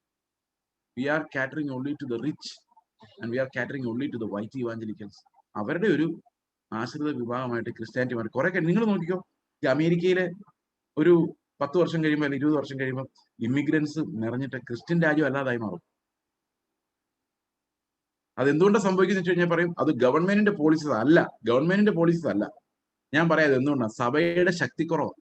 We are catering only to the rich and we are catering only to the white evangelicals. അവരുടെ ഒരു ആശ്രിത വിഭാഗമായിട്ട് ക്രിസ്ത്യാനിറ്റി മാറി. കുറെ നിങ്ങൾ നോക്കിക്കോ, ഈ അമേരിക്കയിലെ ഒരു 10 വർഷം കഴിയുമ്പോൾ അല്ലെങ്കിൽ 20 വർഷം കഴിയുമ്പോൾ ഇമിഗ്രൻസ് നിറഞ്ഞിട്ട് ക്രിസ്ത്യൻ രാജ്യം അല്ലാതായി മാറും. അതെന്തുകൊണ്ടാണ് സംഭവിക്കുന്നത് വെച്ച് കഴിഞ്ഞാൽ പറയും അത് ഗവൺമെന്റിന്റെ പോളിസീസ് അല്ല. ഗവൺമെന്റിന്റെ പോളിസീസ് അല്ല. ഞാൻ പറയാം എന്തുകൊണ്ടാണ്. സഭയുടെ ശക്തിക്കുറവ്.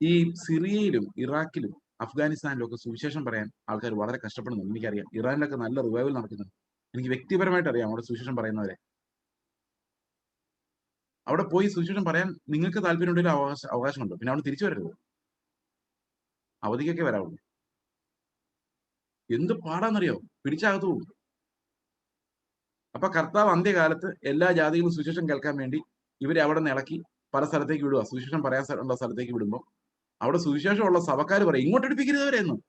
ഈ സിറിയയിലും ഇറാഖിലും അഫ്ഗാനിസ്ഥാനിലും ഒക്കെ സുവിശേഷം പറയാൻ ആൾക്കാർ വളരെ കഷ്ടപ്പെടുന്നുണ്ട്. എനിക്കറിയാം. ഇറാനിലൊക്കെ നല്ല റിവൈവൽ നടക്കുന്നുണ്ട്. എനിക്ക് വ്യക്തിപരമായിട്ട് അറിയാം അവിടെ സുവിശേഷം പറയുന്നവരെ. അവിടെ പോയി സുവിശേഷം പറയാൻ നിങ്ങൾക്ക് താല്പര്യമുണ്ടെങ്കിൽ അവകാശമുണ്ട്. പിന്നെ അവിടെ തിരിച്ചു വരരുത്, അവധിക്കൊക്കെ വരാവുള്ളൂ. എന്ത് പാടാന്നറിയോ? പിടിച്ചകത്തു പോകും. അപ്പൊ കർത്താവ് അന്ത്യകാലത്ത് എല്ലാ ജാതികളും സുവിശേഷം കേൾക്കാൻ വേണ്ടി ഇവരെ അവിടെ നിന്ന് ഇളക്കി പല സ്ഥലത്തേക്ക് വിടുക. സുവിശേഷം പറയാൻ ഉള്ള സ്ഥലത്തേക്ക് വിടുമ്പോൾ അവിടെ സുവിശേഷമുള്ള സഭക്കാർ പറയും ഇങ്ങോട്ട് എടുപ്പിക്കരുത് അവരെന്നും.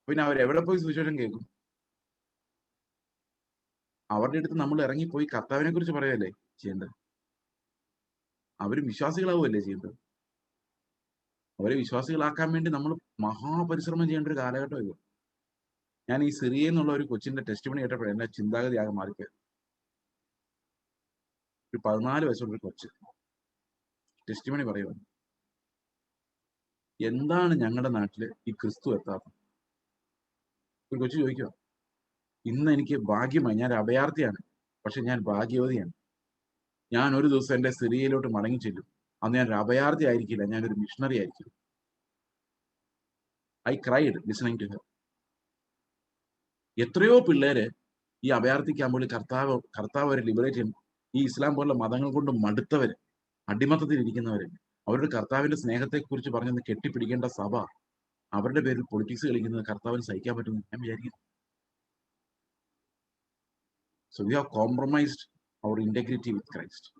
പിന്നെ അവരെവിടെ പോയി സുവിശേഷം കേൾക്കും? അവരുടെ അടുത്ത് നമ്മൾ ഇറങ്ങിപ്പോയി കർത്താവിനെ കുറിച്ച് പറയല്ലേ ചെയ്യേണ്ടത്? അവരും വിശ്വാസികളാവുമല്ലേ ചെയ്യേണ്ടത്? അവരെ വിശ്വാസികളാക്കാൻ വേണ്ടി നമ്മൾ മഹാപരിശ്രമം ചെയ്യേണ്ട ഒരു കാലഘട്ടം ഇത്. ഞാൻ ഈ സിറിയയിൽ നിന്നുള്ള ഒരു കൊച്ചിന്റെ ടെസ്റ്റ് മണി കേട്ടപ്പോൾ എന്നെ ചിന്താഗതി ആകെ മാറിപ്പോയി. ഒരു 14 വയസ്സുള്ള ഒരു കൊച്ച് ടെസ്റ്റ് മണി പറയുക, എന്താണ് ഞങ്ങളുടെ നാട്ടില് ഈ ക്രിസ്തു എത്താത്തത്? ഒരു കൊച്ചു ചോദിക്കുക, ഇന്ന് എനിക്ക് ഭാഗ്യമായി, ഞാൻ അഭയാർത്ഥിയാണ്, പക്ഷെ ഞാൻ ഭാഗ്യവതിയാണ്. ഞാൻ ഒരു ദിവസം എന്റെ സിറിയയിലോട്ട് മടങ്ങി ചെല്ലും. അന്ന് ഞാൻ ഒരു അഭയാർത്ഥി ആയിരിക്കില്ല, ഞാനൊരു മിഷണറി ആയിരിക്കും. I cried listening to her. എത്രയോ പിള്ളേര് ഈ അഭയാർത്ഥി ക്യാമ്പുകളിൽ കർത്താവ് അവരെ ലിബറേറ്റ് ചെയ്യും. ഈ ഇസ്ലാം പോലുള്ള മതങ്ങൾ കൊണ്ട് മടുത്തവര്, അടിമത്തത്തിൽ ഇരിക്കുന്നവര്, അവരുടെ കർത്താവിന്റെ സ്നേഹത്തെക്കുറിച്ച് പറഞ്ഞൊന്ന് കെട്ടിപ്പിടിക്കേണ്ട സഭ അവരുടെ പേരിൽ പൊളിറ്റിക്സ് കളിക്കുന്നത് കർത്താവിന് സഹിക്കാൻ പറ്റുമെന്ന് ഞാൻ വിചാരിക്കുന്നു. So we have compromised our integrity with Christ.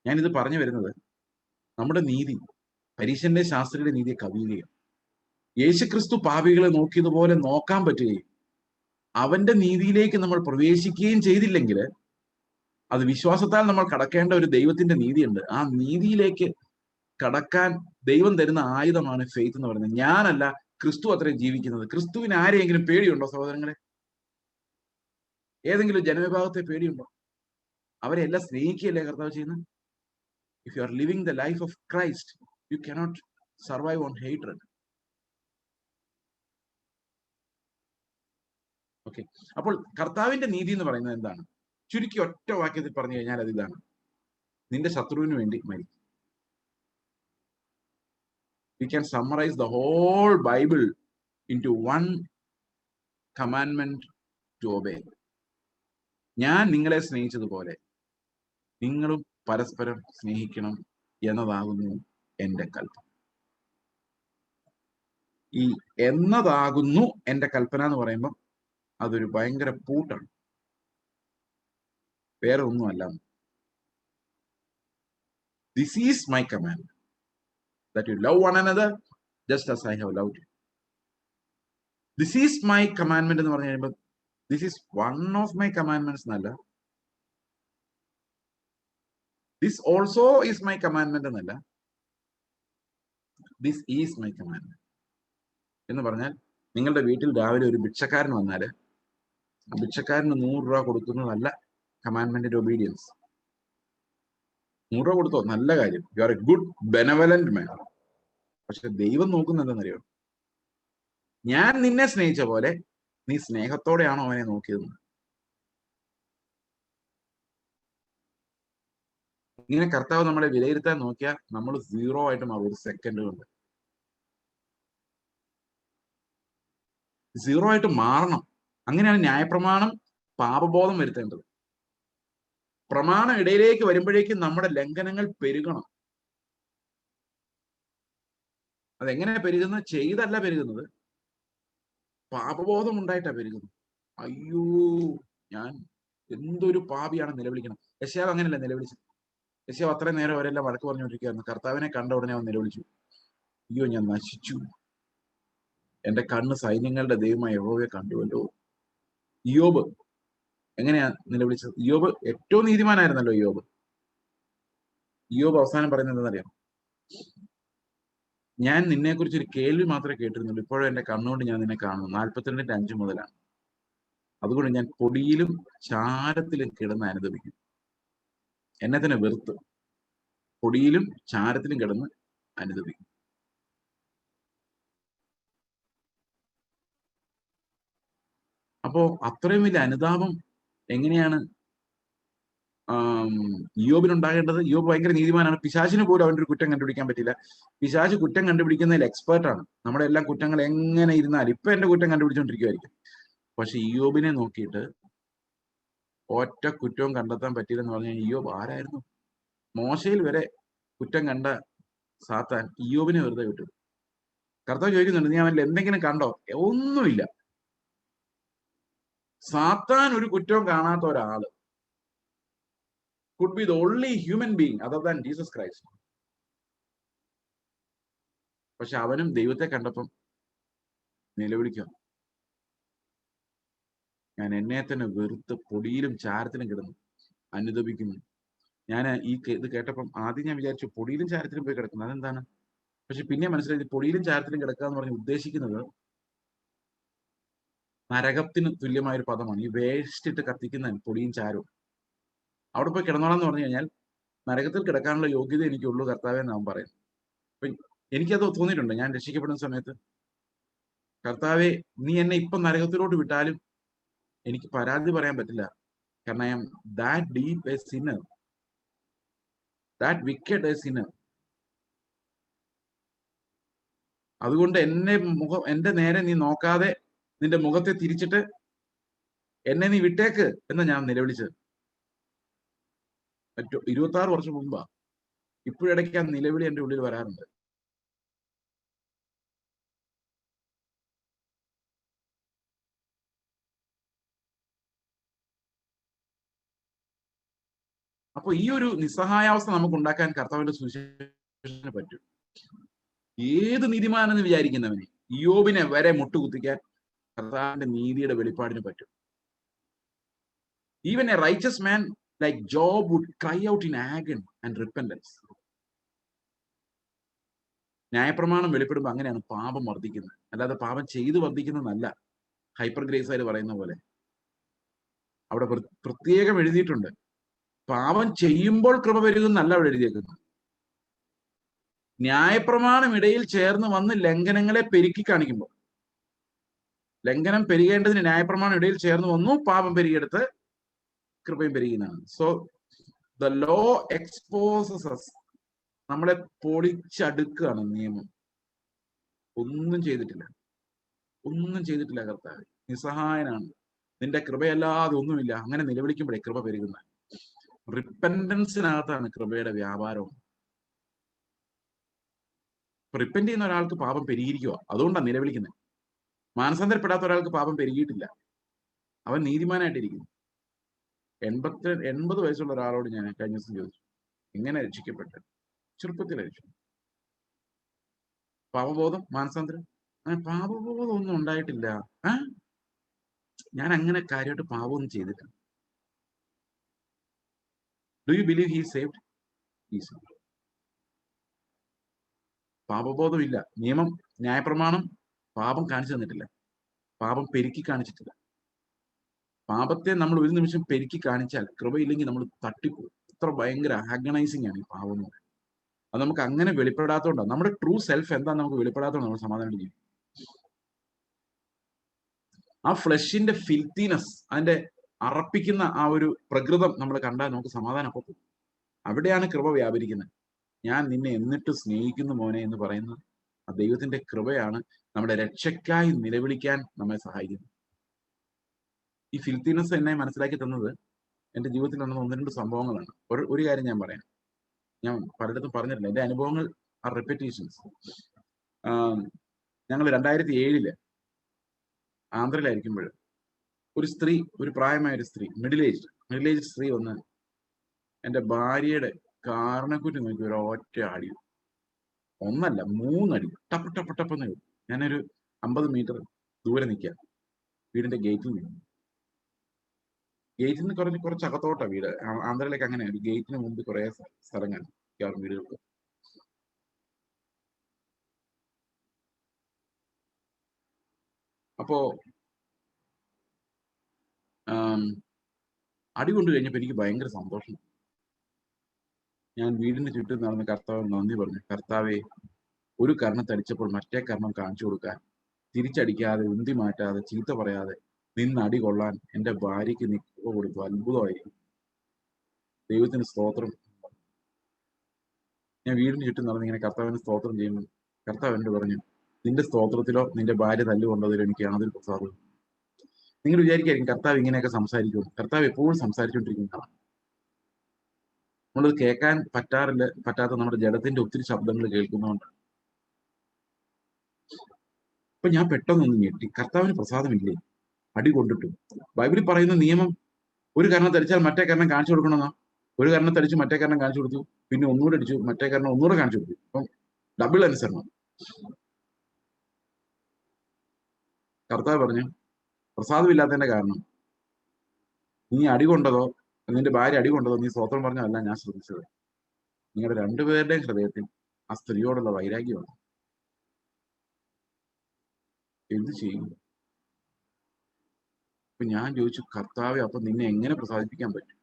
ഞാനിത് പറഞ്ഞു വരുന്നത് നമ്മുടെ നീതി പരീശന്റെ ശാസ്ത്രിയുടെ നീതിയെ കവിയുകയാണ്. യേശുക്രിസ്തു പാപികളെ നോക്കിയതുപോലെ നോക്കാൻ പറ്റുകയും അവന്റെ നീതിയിലേക്ക് നമ്മൾ പ്രവേശിക്കുകയും ചെയ്തില്ലെങ്കിൽ അത് വിശ്വാസത്താൽ നമ്മൾ കടക്കേണ്ട ഒരു ദൈവത്തിന്റെ നീതിയുണ്ട്. ആ നീതിയിലേക്ക് കടക്കാൻ ദൈവം തരുന്ന ആയുധമാണ് ഫെയ്ത്ത് എന്ന് പറയുന്നത്. ഞാനല്ല, ക്രിസ്തു അത്രയും ജീവിക്കുന്നത്. ക്രിസ്തുവിന് ആരെയെങ്കിലും പേടിയുണ്ടോ സഹോദരങ്ങളെ? ഏതെങ്കിലും ജനവിഭാഗത്തെ പേടിയുണ്ടോ? അവരെ എല്ലാം സ്നേഹിക്കുകയല്ലേ കർത്താവ് ചെയ്യുന്നത്? If you are living the life of Christ you cannot survive on hatred. Okay, അപ്പോൾ കർത്താവിന്റെ നീതി എന്ന് പറയുന്നത് എന്താണ്? ചുരുക്കി ഒറ്റ വാക്യത്തിൽ പറഞ്ഞു കഴിഞ്ഞാൽ അത് ഇതാണ്: നിന്റെ ശത്രുവിന് വേണ്ടി മരിക്കും. we can summarize the whole Bible into one commandment to obey. ഞാൻ നിങ്ങളെ സ്നേഹിച്ചതുപോലെ നിങ്ങളും പരസ്പരം സ്നേഹിക്കണം എന്നതാകുന്നു എന്റെ കൽപ്പന. ഈ എന്നതാകുന്നു എന്റെ കൽപ്പന എന്ന് പറയുമ്പോൾ അതൊരു ഭയങ്കര പൂട്ടാണ്, വേറെ ഒന്നുമല്ല. This is my command, that you love one another just as I have loved you. This is my commandment എന്ന് പറഞ്ഞു കഴിയുമ്പോൾ this is one of my commandments എന്നല്ല, this also is my commandment എന്നല്ല, this is my commandment എന്ന് പറഞ്ഞാൽ നിങ്ങളുടെ വീട്ടിൽ രാവിലെ ഒരു ഭിക്ഷക്കാരൻ വന്നാല് ആ ഭിക്ഷക്കാരന് 100 രൂപ കൊടുക്കുന്നതല്ല കമാൻഡ്മെന്റിന്റെ ഒബീഡിയൻസ്. 100 രൂപ കൊടുത്തോ, നല്ല കാര്യം, you are a good benevolent man. പക്ഷെ ദൈവം നോക്കുന്നത് എന്താണെന്നറിയോ? ഞാൻ നിന്നെ സ്നേഹിച്ച പോലെ നീ സ്നേഹത്തോടെയാണോ അവനെ നോക്കിയത്? ഇങ്ങനെ കർത്താവ് നമ്മളെ വിലയിരുത്താൻ നോക്കിയാൽ നമ്മൾ 0 ആയിട്ട് മാറും ഒരു സെക്കൻഡ് കൊണ്ട്. 0 ആയിട്ട് മാറണം. അങ്ങനെയാണ് ന്യായപ്രമാണം പാപബോധം വരുത്തേണ്ടത്. പ്രമാണം ഇടയിലേക്ക് വരുമ്പോഴേക്കും നമ്മുടെ ലംഘനങ്ങൾ പെരുകണം. അതെങ്ങനെ പെരുകുന്നത്? ചെയ്തല്ല പെരുകുന്നത്, പാപബോധം ഉണ്ടായിട്ടാ പെരുകുന്നത്. അയ്യോ, ഞാൻ എന്തൊരു പാപിയാണ് നിലവിളിക്കണം. യെശയ്യാവ് അങ്ങനെയല്ല നിലവിളിച്ചത്. യെശയ്യാവ് അത്രയും നേരം അവരെല്ലാം വഴക്ക് പറഞ്ഞുകൊണ്ടിരിക്കുകയായിരുന്നു. കർത്താവിനെ കണ്ട ഉടനെ അവൻ നിലവിളിച്ചു, അയ്യോ ഞാൻ നശിച്ചു, എന്റെ കണ്ണ് സൈന്യങ്ങളുടെ ദൈവമായ യഹോവയെ കണ്ടുവല്ലോ. ഇയ്യോബ് എങ്ങനെയാ നിലവിളിച്ചത്? ഇയ്യോബ് ഏറ്റവും നീതിമാനായിരുന്നല്ലോ ഇയ്യോബ്. ഇയ്യോബ് അവസാനം പറയുന്നത് എന്താണെന്നറിയാം? ഞാൻ നിന്നെ കുറിച്ച് ഒരു കേൾവി മാത്രമേ കേട്ടിരുന്നുള്ളൂ, ഇപ്പോഴും എന്റെ കണ്ണുകൊണ്ട് ഞാൻ നിന്നെ കാണുന്നു. 42:5 മുതലാണ്. അതുകൊണ്ട് ഞാൻ പൊടിയിലും ചാരത്തിലും കിടന്ന് അനുദപിക്കും. എന്നെ തന്നെ വെറുത്ത് പൊടിയിലും ചാരത്തിലും കിടന്ന് അനുദപിക്കും. അപ്പോ അത്രയും വലിയ അനുതാപം എങ്ങനെയാണ് ഇയ്യോബിനുണ്ടാകേണ്ടത്? ഇയ്യോബ് ഭയങ്കര നീതിമാനാണ്. പിശാചിന് പോലും അവൻ്റെ ഒരു കുറ്റം കണ്ടുപിടിക്കാൻ പറ്റില്ല. പിശാച് കുറ്റം കണ്ടുപിടിക്കുന്നതിൽ എക്സ്പേർട്ടാണ്. നമ്മുടെ എല്ലാം കുറ്റങ്ങൾ എങ്ങനെ ഇരുന്നാൽ ഇപ്പൊ എന്റെ കുറ്റം കണ്ടുപിടിച്ചുകൊണ്ടിരിക്കുമായിരിക്കും. പക്ഷെ ഇയ്യോബിനെ നോക്കിയിട്ട് ഒറ്റ കുറ്റവും കണ്ടെത്താൻ പറ്റിയില്ലെന്ന് പറഞ്ഞാൽ ഇയ്യോബ് ആരായിരുന്നു? മോശയിൽ വരെ കുറ്റം കണ്ട സാത്താൻ ഇയ്യോബിനെ വെറുതെ വിട്ടു. കർത്താവ് ചോദിക്കുന്നുണ്ട്, നീ അവനിൽ എന്തെങ്കിലും കണ്ടോ? ഒന്നുമില്ല. സാത്താൻ ഒരു കുറ്റവും കാണാത്ത ഒരാള് could be the only human being other than Jesus Christ. പക്ഷെ അവനും ദൈവത്തെ കണ്ടപ്പം നിലവിളിക്കുക, ഞാൻ എന്നെ തന്നെ വെറുത്ത് പൊടിയിലും ചാരത്തിലും കിടന്നു അനുദപിക്കുന്നു. ഞാൻ ഇത് കേട്ടപ്പം ആദ്യം ഞാൻ വിചാരിച്ചു പൊടിയിലും ചാരത്തിലും പോയി കിടക്കുന്നു, അതെന്താണ്? പക്ഷെ പിന്നെ മനസ്സിലായി പൊടിയിലും ചാരത്തിലും കിടക്കുക എന്ന് പറഞ്ഞ് ഉദ്ദേശിക്കുന്നത് നരകത്തിന് തുല്യമായൊരു പദമാണ്. ഈ വേസ്റ്റ് ഇട്ട് കത്തിക്കുന്ന പൊടിയും ചാരവും. അവിടെ പോയി കിടന്നോളാം എന്ന് പറഞ്ഞു കഴിഞ്ഞാൽ നരകത്തിൽ കിടക്കാനുള്ള യോഗ്യത എനിക്കുള്ളൂ കർത്താവെ നാം പറയും. അപ്പൊ എനിക്കത് തോന്നിയിട്ടുണ്ട് ഞാൻ രക്ഷിക്കപ്പെടുന്ന സമയത്ത്, കർത്താവെ നീ എന്നെ ഇപ്പൊ നരകത്തിലോട്ട് വിട്ടാലും എനിക്ക് പരാതി പറയാൻ പറ്റില്ല. കാരണം I am that deep a sinner, that wicked a sinner. അതുകൊണ്ട് എന്റെ നേരെ നീ നോക്കാതെ നിന്റെ മുഖത്തെ തിരിച്ചിട്ട് എന്നെ നീ വിട്ടേക്ക് എന്ന് ഞാൻ നിലവിളിച്ചത് 26 വർഷം മുമ്പാ. ഇപ്പോഴിടയ്ക്ക് ആ നിലവിളി എന്റെ ഉള്ളിൽ വരാറുണ്ട്. അപ്പൊ ഈ ഒരു നിസ്സഹായാവസ്ഥ നമുക്ക് ഉണ്ടാക്കാൻ കർത്താവിന്റെ സുവിശേഷത്തിന് പറ്റും. ഏത് നീതിമാനെന്ന് വിചാരിക്കുന്നവനെ, ഇയ്യോബിനെ വരെ മുട്ടുകുത്തിക്കാൻ കർത്താവിന്റെ നീതിയുടെ വെളിപ്പാടിന് പറ്റും. Even A righteous man like Job would cry out in agony and repentance. ന്യായപ്രമാണം വെളിപ്പെടുമ്പോൾ അങ്ങനെയാണ് പാപം വർദ്ധിക്കുന്നത്, അല്ലാതെ പാപം ചെയ്ത് വർദ്ധിക്കുന്നതല്ല. ഹൈപ്പർ ഗ്രേസ് ആയിട്ട് പറയുന്ന പോലെ അവിടെ പ്രത്യേകം എഴുതിയിട്ടുണ്ട്, പാപം ചെയ്യുമ്പോൾ കൃപ പെരുകുന്നല്ല അവിടെ എഴുതിയേക്കുന്നത്. ന്യായപ്രമാണം ഇടയിൽ ചേർന്ന് വന്ന് ലംഘനങ്ങളെ പെരുക്കി കാണിക്കുമ്പോൾ, ലംഘനം പെരുകേണ്ടതിന് ന്യായപ്രമാണം ഇടയിൽ ചേർന്ന് വന്നു, പാപം പെരുകിയെടുത്ത് കൃപയും പെരുകുന്നതാണ്. So the law exposes us, നമ്മളെ പൊളിച്ചടുക്കുകയാണ് നിയമം. ഒന്നും ചെയ്തിട്ടില്ല, ഒന്നും ചെയ്തിട്ടില്ല കർത്താവ്. നിസ്സഹായനാണ്. നിന്റെ കൃപയല്ലാതെ ഒന്നുമില്ല. അങ്ങനെ നിലവിളിക്കുമ്പോഴേ കൃപ പെരുകുന്ന. റിപ്പൻഡൻസിനകത്താണ് കൃപയുടെ വ്യാപാരവും. റിപ്പൻഡ് ചെയ്യുന്ന ഒരാൾക്ക് പാപം പെരുകിയിരിക്കുക, അതുകൊണ്ടാണ് നിലവിളിക്കുന്നത്. മാനസാന്തരപ്പെടാത്ത ഒരാൾക്ക് പാപം പെരുകിയിട്ടില്ല, അവൻ നീതിമാനായിട്ടിരിക്കുന്നു. 80 വയസ്സുള്ള ഒരാളോട് ഞാൻ കഴിഞ്ഞ ദിവസം ചോദിച്ചു, എങ്ങനെ രക്ഷിക്കപ്പെട്ടത്? ചെറുപ്പത്തിൽ രക്ഷിച്ചു. പാപബോധം, മാനസാന്തരം, അങ്ങനെ പാപബോധം ഒന്നും ഉണ്ടായിട്ടില്ല. ഞാൻ അങ്ങനെ കാര്യമായിട്ട് പാപമൊന്നും ചെയ്തില്ല. Do you believe he saved? He saved. പാപബോധമില്ല. നിയമം, ന്യായപ്രമാണം പാപം കാണിച്ചു തന്നിട്ടില്ല, പാപം പെരുക്കി കാണിച്ചിട്ടില്ല. പാപത്തെ നമ്മൾ ഒരു നിമിഷം പെരുക്കി കാണിച്ചാൽ കൃപയില്ലെങ്കിൽ നമ്മൾ തട്ടിപ്പോകും. ഇത്ര ഭയങ്കര ആഗണൈസിങ് ആണ് ഈ പാപം എന്ന് പറയുന്നത്. അത് നമുക്ക് അങ്ങനെ വെളിപ്പെടാത്തതുകൊണ്ടാണ്. നമ്മുടെ ട്രൂ സെൽഫ് എന്താന്ന് നമുക്ക് വെളിപ്പെടാത്തതുകൊണ്ട് നമ്മൾ സമാധാനം ചെയ്യും. ആ ഫ്ലഷിന്റെ ഫിൽത്തിനെസ്, അതിന്റെ അറപ്പിക്കുന്ന ആ ഒരു പ്രകൃതം നമ്മൾ കണ്ടാൽ നമുക്ക് സമാധാനം പോകും. അവിടെയാണ് കൃപ വ്യാപരിക്കുന്നത്. ഞാൻ നിന്നെ എന്നിട്ട് സ്നേഹിക്കുന്നു മോനെ എന്ന് പറയുന്ന ആ ദൈവത്തിന്റെ കൃപയാണ് നമ്മുടെ രക്ഷയ്ക്കായി നിലവിളിക്കാൻ നമ്മെ സഹായിക്കുന്നത്. ഈ ഫിൽത്തിനെസ് എന്നെ മനസ്സിലാക്കി തന്നത് എന്റെ ജീവിതത്തിൽ നടന്ന 1-2 സംഭവങ്ങളാണ്. ഒരു കാര്യം ഞാൻ പറയാം. ഞാൻ പലയിടത്തും പറഞ്ഞിട്ടില്ല, എന്റെ അനുഭവങ്ങൾ ആ റെപ്പിറ്റേഷൻസ്. ഞങ്ങൾ 2007 ആന്ധ്രയിലായിരിക്കുമ്പോൾ ഒരു സ്ത്രീ, ഒരു പ്രായമായ ഒരു സ്ത്രീ, മിഡിൽ ഏജ് സ്ത്രീ വന്ന് എന്റെ ഭാര്യയുടെ കാരണക്കുറ്റി നോക്കി ഒരു ഒറ്റ അടി, ഒന്നല്ല 3 അടി, ടപ്പ് ടപ്പ് ടപ്പെന്ന്. ഞാനൊരു 50 മീറ്റർ ദൂരെ നിൽക്കുക, വീടിന്റെ ഗേറ്റിൽ നിന്ന് കുറച്ച് അകത്തോട്ടാ വീട്. ആന്ധ്രയിലേക്ക് അങ്ങനെ ഒരു ഗേറ്റിന് മുമ്പ് കുറെ സ്ഥലങ്ങൾ വീടുകൾക്ക്. അപ്പോ അടി കൊണ്ട് കഴിഞ്ഞപ്പോ എനിക്ക് ഭയങ്കര സന്തോഷം. ഞാൻ വീടിന് ചുറ്റും നടന്ന് കർത്താവിന് നന്ദി പറഞ്ഞു. കർത്താവെ, ഒരു കർണത്തടിച്ചപ്പോൾ മറ്റേ കർണം കാണിച്ചു കൊടുക്കാൻ, തിരിച്ചടിക്കാതെ, ഉന്തി മാറ്റാതെ, ചീത്ത പറയാതെ നിന്ന് അടി കൊള്ളാൻ എന്റെ ഭാര്യയ്ക്ക് നീ കൃപ കൊടുത്തു. അത്ഭുതമായിരിക്കും. ദൈവത്തിന് സ്തോത്രം. ഞാൻ വീടിന് ചുറ്റും നടന്ന് ഇങ്ങനെ കർത്താവിന് സ്തോത്രം ചെയ്യുമ്പോൾ കർത്താവ് എന്നോട് പറഞ്ഞു, നിന്റെ സ്തോത്രത്തിലോ നിന്റെ ഭാര്യ തല്ലുകൊണ്ടതിലോ എനിക്ക് യാതൊരു പ്രസാദവും. നിങ്ങൾ വിചാരിക്കായിരിക്കും കർത്താവ് ഇങ്ങനെയൊക്കെ സംസാരിക്കും. കർത്താവ് എപ്പോഴും സംസാരിച്ചുകൊണ്ടിരിക്കുന്നതാണ്. നമ്മളത് കേൾക്കാൻ പറ്റാത്ത നമ്മുടെ ജഡത്തിന്റെ ഒത്തിരി ശബ്ദങ്ങൾ കേൾക്കുന്നതുകൊണ്ട്. അപ്പൊ ഞാൻ പെട്ടെന്നൊന്ന് ഞെട്ടി. കർത്താവിന് പ്രസാദമില്ലേ അടി കൊണ്ടിട്ടും? ബൈബിളിൽ പറയുന്ന നിയമം, ഒരു കർണം തടിച്ചാൽ മറ്റേ കർണം കാണിച്ചു കൊടുക്കണമെന്നാ. ഒരു കർണം തടിച്ച് മറ്റേ കർണം കാണിച്ചു കൊടുത്തു, പിന്നെ ഒന്നുകൂടെ അടിച്ചു, മറ്റേ കർണം ഒന്നുകൂടെ കാണിച്ചു കൊടുത്തു. അപ്പം ഡബിൾ അനുസരണം. കർത്താവ് പറഞ്ഞു, പ്രസാദമില്ലാത്തതിന്റെ കാരണം നീ അടി കൊണ്ടതോ നിന്റെ ഭാര്യ അടി കൊണ്ടതോ നീ സ്തോത്രം പറഞ്ഞതല്ല ഞാൻ ശ്രദ്ധിച്ചത്. നിങ്ങളുടെ രണ്ടുപേരുടെയും ഹൃദയത്തിൽ ആ സ്ത്രീയോടുള്ള വൈരാഗ്യമാണ്. എന്ത് ചെയ്യും? അപ്പൊ ഞാൻ ചോദിച്ചു, കർത്താവെ, അപ്പൊ നിന്നെ എങ്ങനെ പ്രസാദിപ്പിക്കാൻ പറ്റും?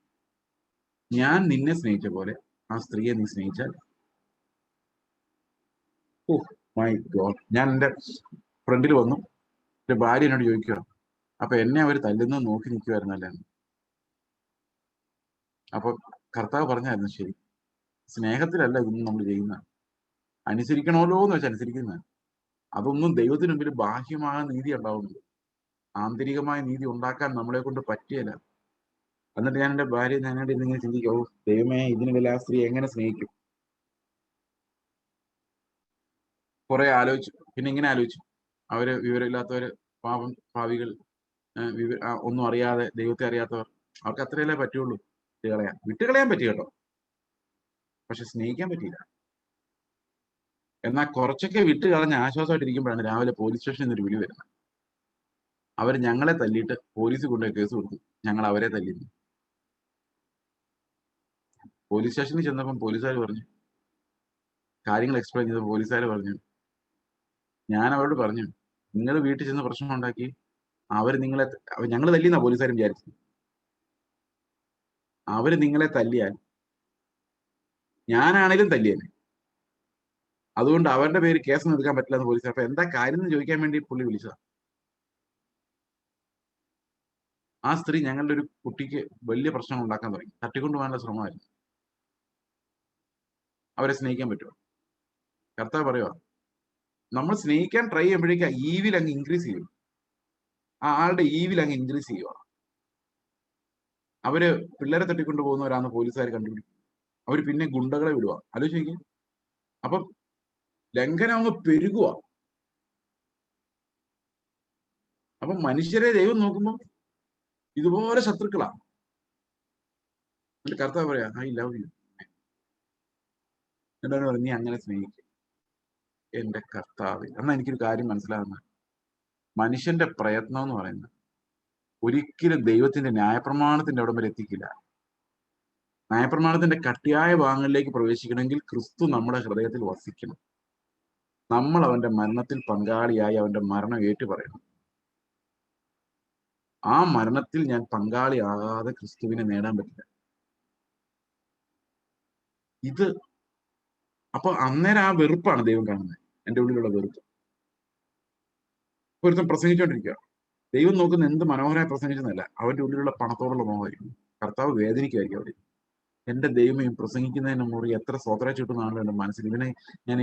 ഞാൻ നിന്നെ സ്നേഹിച്ച പോലെ ആ സ്ത്രീയെ നീ സ്നേഹിച്ചാൽ? Oh my God. ഞാൻ എന്റെ ഫ്രണ്ടിൽ വന്നു, എന്റെ ഭാര്യ എന്നോട് ചോദിക്കുക, അപ്പൊ എന്നെ അവർ തല്ലുന്നത് നോക്കി നിൽക്കുമായിരുന്നല്ലേ? അപ്പൊ കർത്താവ് പറഞ്ഞായിരുന്നു, ശരി, സ്നേഹത്തിലല്ല ഇതൊന്നും നമ്മൾ ചെയ്യുന്ന, അനുസരിക്കണമല്ലോ എന്ന് വെച്ചാൽ അനുസരിക്കുന്ന. അതൊന്നും ദൈവത്തിന് മുമ്പിൽ ബാഹ്യമായ നീതി ഉണ്ടാവുന്നുണ്ട്, ആന്തരികമായ നീതി ഉണ്ടാക്കാൻ നമ്മളെ കൊണ്ട് പറ്റിയല്ല. എന്നിട്ട് ഞാൻ എന്റെ ഭാര്യ ഞാനായിട്ട് ഇന്നിങ്ങനെ ചിന്തിക്കും, ഓ ദൈവമേ, ഇതിന് വല്ല ആ സ്ത്രീ എങ്ങനെ സ്നേഹിക്കും? കുറെ ആലോചിച്ചു. പിന്നെ ഇങ്ങനെ ആലോചിച്ചു, അവര് വിവരമില്ലാത്തവര്, ഭാവികൾ, ഒന്നും അറിയാതെ ദൈവത്തെ അറിയാത്തവർ, അവർക്ക് അത്രയല്ലേ പറ്റുള്ളൂ വിട്ടുകളയാൻ പറ്റി കേട്ടോ, പക്ഷെ സ്നേഹിക്കാൻ പറ്റിയില്ല. എന്നാൽ കുറച്ചൊക്കെ വിട്ട് കളഞ്ഞ് ആശ്വാസമായിട്ടിരിക്കുമ്പോഴാണ് രാവിലെ പോലീസ് സ്റ്റേഷനിൽ നിന്നൊരു വിളി വരുന്നത്. അവർ ഞങ്ങളെ തല്ലിയിട്ട് പോലീസ് കൊണ്ടുപോയി കേസ് കൊടുത്തു, ഞങ്ങൾ അവരെ തല്ലിയിരുന്നു. പോലീസ് സ്റ്റേഷനിൽ ചെന്നപ്പം പോലീസുകാർ പറഞ്ഞു, കാര്യങ്ങൾ എക്സ്പ്ലെയിൻ ചെയ്തപ്പോൾ പോലീസുകാർ പറഞ്ഞു, ഞാൻ അവരോട് പറഞ്ഞു, നിങ്ങൾ വീട്ടിൽ ചെന്ന് പ്രശ്നം ഉണ്ടാക്കി ഞങ്ങൾ തല്ലിയെന്നാ പോലീസുകാർ വിചാരിച്ചു. അവര് നിങ്ങളെ തല്ലിയാൽ ഞാനാണേലും തല്ലിയേനെ. അതുകൊണ്ട് അവരുടെ പേര് കേസൊന്നും എടുക്കാൻ പറ്റില്ല എന്ന് പോലീസ്. അപ്പൊ എന്താ കാര്യം എന്ന് ചോദിക്കാൻ വേണ്ടി പുള്ളി വിളിച്ചതാ. ആ സ്ത്രീ ഞങ്ങളുടെ ഒരു കുട്ടിക്ക് വലിയ പ്രശ്നം ഉണ്ടാക്കാൻ തുടങ്ങി, തട്ടിക്കൊണ്ടു പോകാനുള്ള ശ്രമമായിരുന്നു. അവരെ സ്നേഹിക്കാൻ പറ്റുമോ? കർത്താവ് പറയുക, നമ്മൾ സ്നേഹിക്കാൻ ട്രൈ ചെയ്യുമ്പോഴേക്കും ഈവിൽ അങ്ങ് ഇൻക്രീസ് ചെയ്യും. ആ ആളുടെ ഈവിൽ അങ്ങ് ഇൻക്രീസ് ചെയ്യുക. അവര് പിള്ളേരെ തട്ടിക്കൊണ്ട് പോകുന്നവരാന്ന് പോലീസുകാർ കണ്ടുപിടിക്കും. അവർ പിന്നെ ഗുണ്ടകളെ വിടുക. ആലോചിക്കുക. അപ്പം ലംഘനം അങ്ങ് പെരുകുക. അപ്പൊ മനുഷ്യരെ ദൈവം നോക്കുമ്പോൾ ഇതുപോലെ ശത്രുക്കളാണ്. എന്നിട്ട് കർത്താവ് പറയാ, ഐ ലവ് യു. എന്നിട്ട് പറഞ്ഞു, നീ അങ്ങനെ സ്നേഹിക്കും. എന്റെ കർത്താവ്. എന്നാ എനിക്കൊരു കാര്യം മനസ്സിലാകുന്നത്, മനുഷ്യന്റെ പ്രയത്നം എന്ന് പറയുന്നത് ഒരിക്കലും ദൈവത്തിന്റെ ന്യായപ്രമാണത്തിന്റെ അവിടം വരെ എത്തിക്കില്ല. ന്യായപ്രമാണത്തിന്റെ കട്ടിയായ ഭാഗങ്ങളിലേക്ക് പ്രവേശിക്കണമെങ്കിൽ ക്രിസ്തു നമ്മുടെ ഹൃദയത്തിൽ വസിക്കണം. നമ്മൾ അവന്റെ മരണത്തിൽ പങ്കാളിയായി അവന്റെ മരണം ഏറ്റുപറയണം. ആ മരണത്തിൽ ഞാൻ പങ്കാളിയാകാതെ ക്രിസ്തുവിനെ നേടാൻ പറ്റില്ല. ഇത് അപ്പൊ അന്നേരം ആ വെറുപ്പാണ് ദൈവം കാണുന്നത്, എന്റെ ഉള്ളിലുള്ള വെറുപ്പ്. ഒരുത്തം പ്രസംഗിച്ചോണ്ടിരിക്കുക, ദൈവം നോക്കുന്ന എന്ത് മനോഹരമായി പ്രസംഗിച്ചെന്നല്ല, അവന്റെ ഉള്ളിലുള്ള പണത്തോടുള്ള മോഹമായിരിക്കും. കർത്താവ് വേദനിക്കുമായിരിക്കും അവിടെ. എന്റെ ദൈവം പ്രസംഗിക്കുന്നതിന് മുറി എത്ര സ്വതര ചുട്ടുന്നാണല്ലോ എന്റെ മനസ്സിൽ.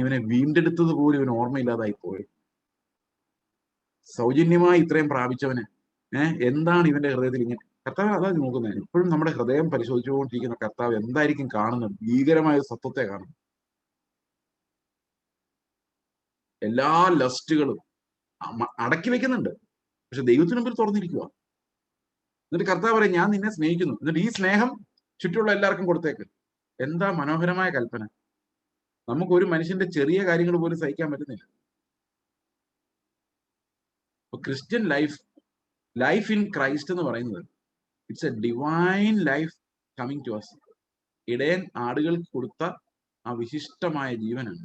ഇവനെ വീണ്ടെടുത്തത് പോലും ഇവന് ഓർമ്മയില്ലാതായി പോയി. സൗജന്യമായി ഇത്രയും പ്രാപിച്ചവന് എന്താണ് ഇവന്റെ ഹൃദയത്തിൽ ഇങ്ങനെ? കർത്താവ് അതാ നോക്കുന്നത്. ഇപ്പോഴും നമ്മുടെ ഹൃദയം പരിശോധിച്ചുകൊണ്ടിരിക്കുന്ന കർത്താവ് എന്തായിരിക്കും കാണുന്നത്? ഭീകരമായ സത്വത്തെ കാണുന്നു. എല്ലാ ലസ്റ്റുകളും അടക്കി വെക്കുന്നുണ്ട്, പക്ഷെ ദൈവത്തിന് മുമ്പിൽ തുറന്നിരിക്കുക. എന്നിട്ട് കർത്താവ് പറയും, ഞാൻ നിന്നെ സ്നേഹിക്കുന്നു. എന്നിട്ട് ഈ സ്നേഹം ചുറ്റുമുള്ള എല്ലാവർക്കും കൊടുത്തേക്ക്. എന്താ മനോഹരമായ കൽപ്പന! നമുക്ക് ഒരു മനുഷ്യന്റെ ചെറിയ കാര്യങ്ങൾ പോലും സഹിക്കാൻ പറ്റുന്നില്ല. ക്രിസ്ത്യൻ ലൈഫ് ഇൻ ക്രൈസ്റ്റ് എന്ന് പറയുന്നത് it's a divine life coming to us. ഇടയൻ ആടുകൾക്ക് കൊടുത്ത ആ വിശിഷ്ടമായ ജീവനാണ്.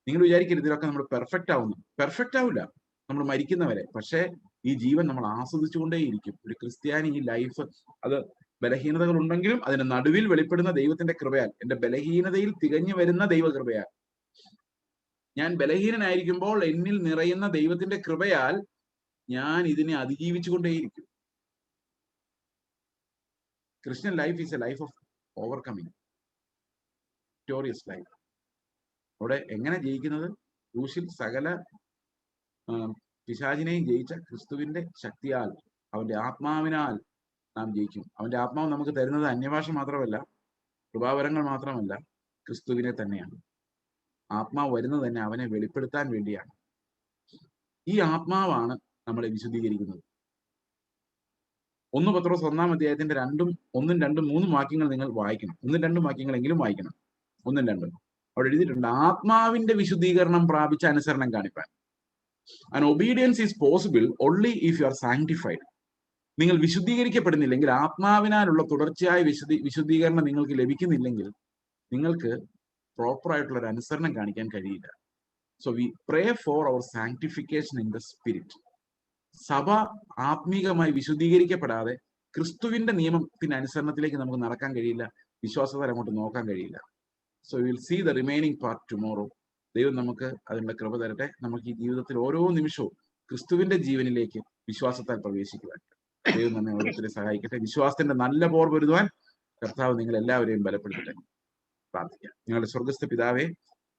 നിങ്ങൾ വിചാരിക്കരുത് ഇതിലൊക്കെ നമ്മൾ പെർഫെക്റ്റ് ആവുന്നു. പെർഫെക്റ്റ് ആവില്ല നമ്മൾ മരിക്കുന്നവരെ. പക്ഷേ ഈ ജീവൻ നമ്മൾ ആസ്വദിച്ചുകൊണ്ടേയിരിക്കും. ഒരു ക്രിസ്ത്യാനി ഈ ലൈഫ്, അത് ബലഹീനതകൾ ഉണ്ടെങ്കിലും അതിന്റെ നടുവിൽ വെളിപ്പെടുന്ന ദൈവത്തിന്റെ കൃപയാൽ, എന്റെ ബലഹീനതയിൽ തികഞ്ഞു വരുന്ന ദൈവകൃപയാൽ, ഞാൻ ബലഹീനനായിരിക്കുമ്പോൾ എന്നിൽ നിറയുന്ന ദൈവത്തിന്റെ കൃപയാൽ ഞാൻ ഇതിനെ അതിജീവിച്ചുകൊണ്ടേയിരിക്കും. Christian life is a life of overcoming, victorious life. അവിടെ എങ്ങനെ ജയിക്കുന്നത്? ക്രൂശിൽ സകല പിശാചിനെയും ജയിച്ച ക്രിസ്തുവിന്റെ ശക്തിയാൽ, അവന്റെ ആത്മാവിനാൽ നാം ജയിക്കും. അവന്റെ ആത്മാവ് നമുക്ക് തരുന്നത് അന്യഭാഷ മാത്രമല്ല, കൃപാവരങ്ങൾ മാത്രമല്ല, ക്രിസ്തുവിനെ തന്നെയാണ്. ആത്മാവ് വരുന്നത് തന്നെ അവനെ വെളിപ്പെടുത്താൻ വേണ്ടിയാണ്. ഈ ആത്മാവാണ് നമ്മളെ വിശുദ്ധീകരിക്കുന്നത്. 1 പത്രോസ് 1-ാം അധ്യായത്തിന്റെ 1, 2, 3 വാക്യങ്ങൾ നിങ്ങൾ വായിക്കണം. 1, 2 വാക്യങ്ങളെങ്കിലും വായിക്കണം. 1, 2 അവിടെ എഴുതിയിട്ടുണ്ട്, ആത്മാവിന്റെ വിശുദ്ധീകരണം പ്രാപിച്ച അനുസരണം കാണിപ്പാൻ. And obedience is possible only if you are sanctified. നിങ്ങൾ വിശുദ്ധീകരിക്കപ്പെടുന്നില്ലെങ്കിൽ, ആത്മാവിനാലുള്ള തുടർച്ചയായ വിശുദ്ധീകരണം നിങ്ങൾക്ക് ലഭിക്കുന്നില്ലെങ്കിൽ, നിങ്ങൾക്ക് പ്രോപ്പർ ആയിട്ടുള്ള ഒരു അനുസരണം കാണിക്കാൻ കഴിയില്ല. So we pray for our sanctification in the spirit. സഭ ആത്മീകമായി വിശുദ്ധീകരിക്കപ്പെടാതെ ക്രിസ്തുവിന്റെ നിയമത്തിന്റെ അനുസരണത്തിലേക്ക് നമുക്ക് നടക്കാൻ കഴിയില്ല. വിശ്വാസത്തിൽ അങ്ങോട്ട് നോക്കാൻ കഴിയില്ല. So will see the remaining part tomorrow. ദൈവം നമുക്ക് അതിനുള്ള കൃപ തരട്ടെ. നമുക്ക് ഈ ജീവിതത്തിൽ ഓരോ നിമിഷവും ക്രിസ്തുവിന്റെ ജീവനിലേക്ക് വിശ്വാസത്താൽ പ്രവേശിക്കുവാൻ ദൈവം നമ്മെ ഓരോരുത്തരെ സഹായിക്കട്ടെ. വിശ്വാസത്തിന്റെ നല്ല പോർ പൊരുതുവാൻ കർത്താവ് നിങ്ങൾ എല്ലാവരെയും ബലപ്പെടുത്തട്ടെ. പ്രാർത്ഥിക്കാം. ഞങ്ങളുടെ സ്വർഗസ്ഥ പിതാവേ,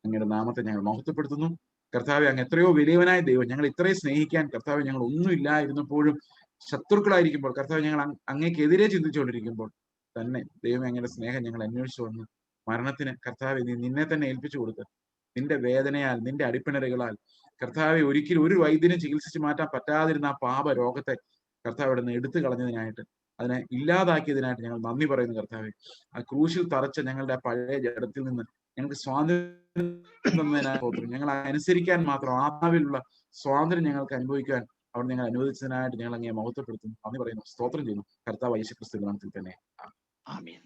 അങ്ങയുടെ നാമത്തെ ഞങ്ങൾ മഹത്വപ്പെടുത്തുന്നു. കർത്താവെ, അങ്ങ് എത്രയോ വലിയവനായ ദൈവം. ഞങ്ങൾ ഇത്രയും സ്നേഹിക്കാൻ കർത്താവെ ഞങ്ങൾ ഒന്നുമില്ലായിരുന്നപ്പോഴും ശത്രുക്കളായിരിക്കുമ്പോൾ, കർത്താവ് ഞങ്ങൾ അങ്ങേക്കെതിരെ ചിന്തിച്ചുകൊണ്ടിരിക്കുമ്പോൾ തന്നെ ദൈവം അങ്ങയുടെ സ്നേഹം ഞങ്ങൾ അന്വേഷിച്ചു വന്ന് മരണത്തിന് കർത്താവെ നീ നിന്നെ തന്നെ ഏൽപ്പിച്ചു കൊടുത്ത്, നിന്റെ വേദനയാൽ, നിന്റെ അടിപ്പിണരുകളാൽ കർത്താവെ ഒരിക്കലും ഒരു വൈദ്യനും ചികിത്സിച്ച് മാറ്റാൻ പറ്റാതിരുന്ന ആ പാപ രോഗത്തെ കർത്താവ് അവിടെ നിന്ന് എടുത്തു കളഞ്ഞതിനായിട്ട്, അതിനെ ഇല്ലാതാക്കിയതിനായിട്ട് ഞങ്ങൾ നന്ദി പറയുന്നു. കർത്താവെ, ആ ക്രൂശിൽ തറച്ച ഞങ്ങളുടെ പഴയ ജഡത്തിൽ നിന്ന് ഞങ്ങൾക്ക് സ്വാതന്ത്ര്യം തന്നതിനായി ഞങ്ങൾ അനുസരിക്കാൻ മാത്രം ആത്മാവിലുള്ള സ്വാതന്ത്ര്യം ഞങ്ങൾക്ക് അനുഭവിക്കാൻ അവിടെ ഞങ്ങൾ അനുവദിച്ചതിനായിട്ട് ഞങ്ങൾ അങ്ങേ മഹത്വപ്പെടുത്തുന്നു, നന്ദി പറയുന്നു, സ്തോത്രം ചെയ്യുന്നു. കർത്താവ് യേശുക്രിസ്തുവിന്റെ നാമത്തിൽ തന്നെ. ആമേൻ.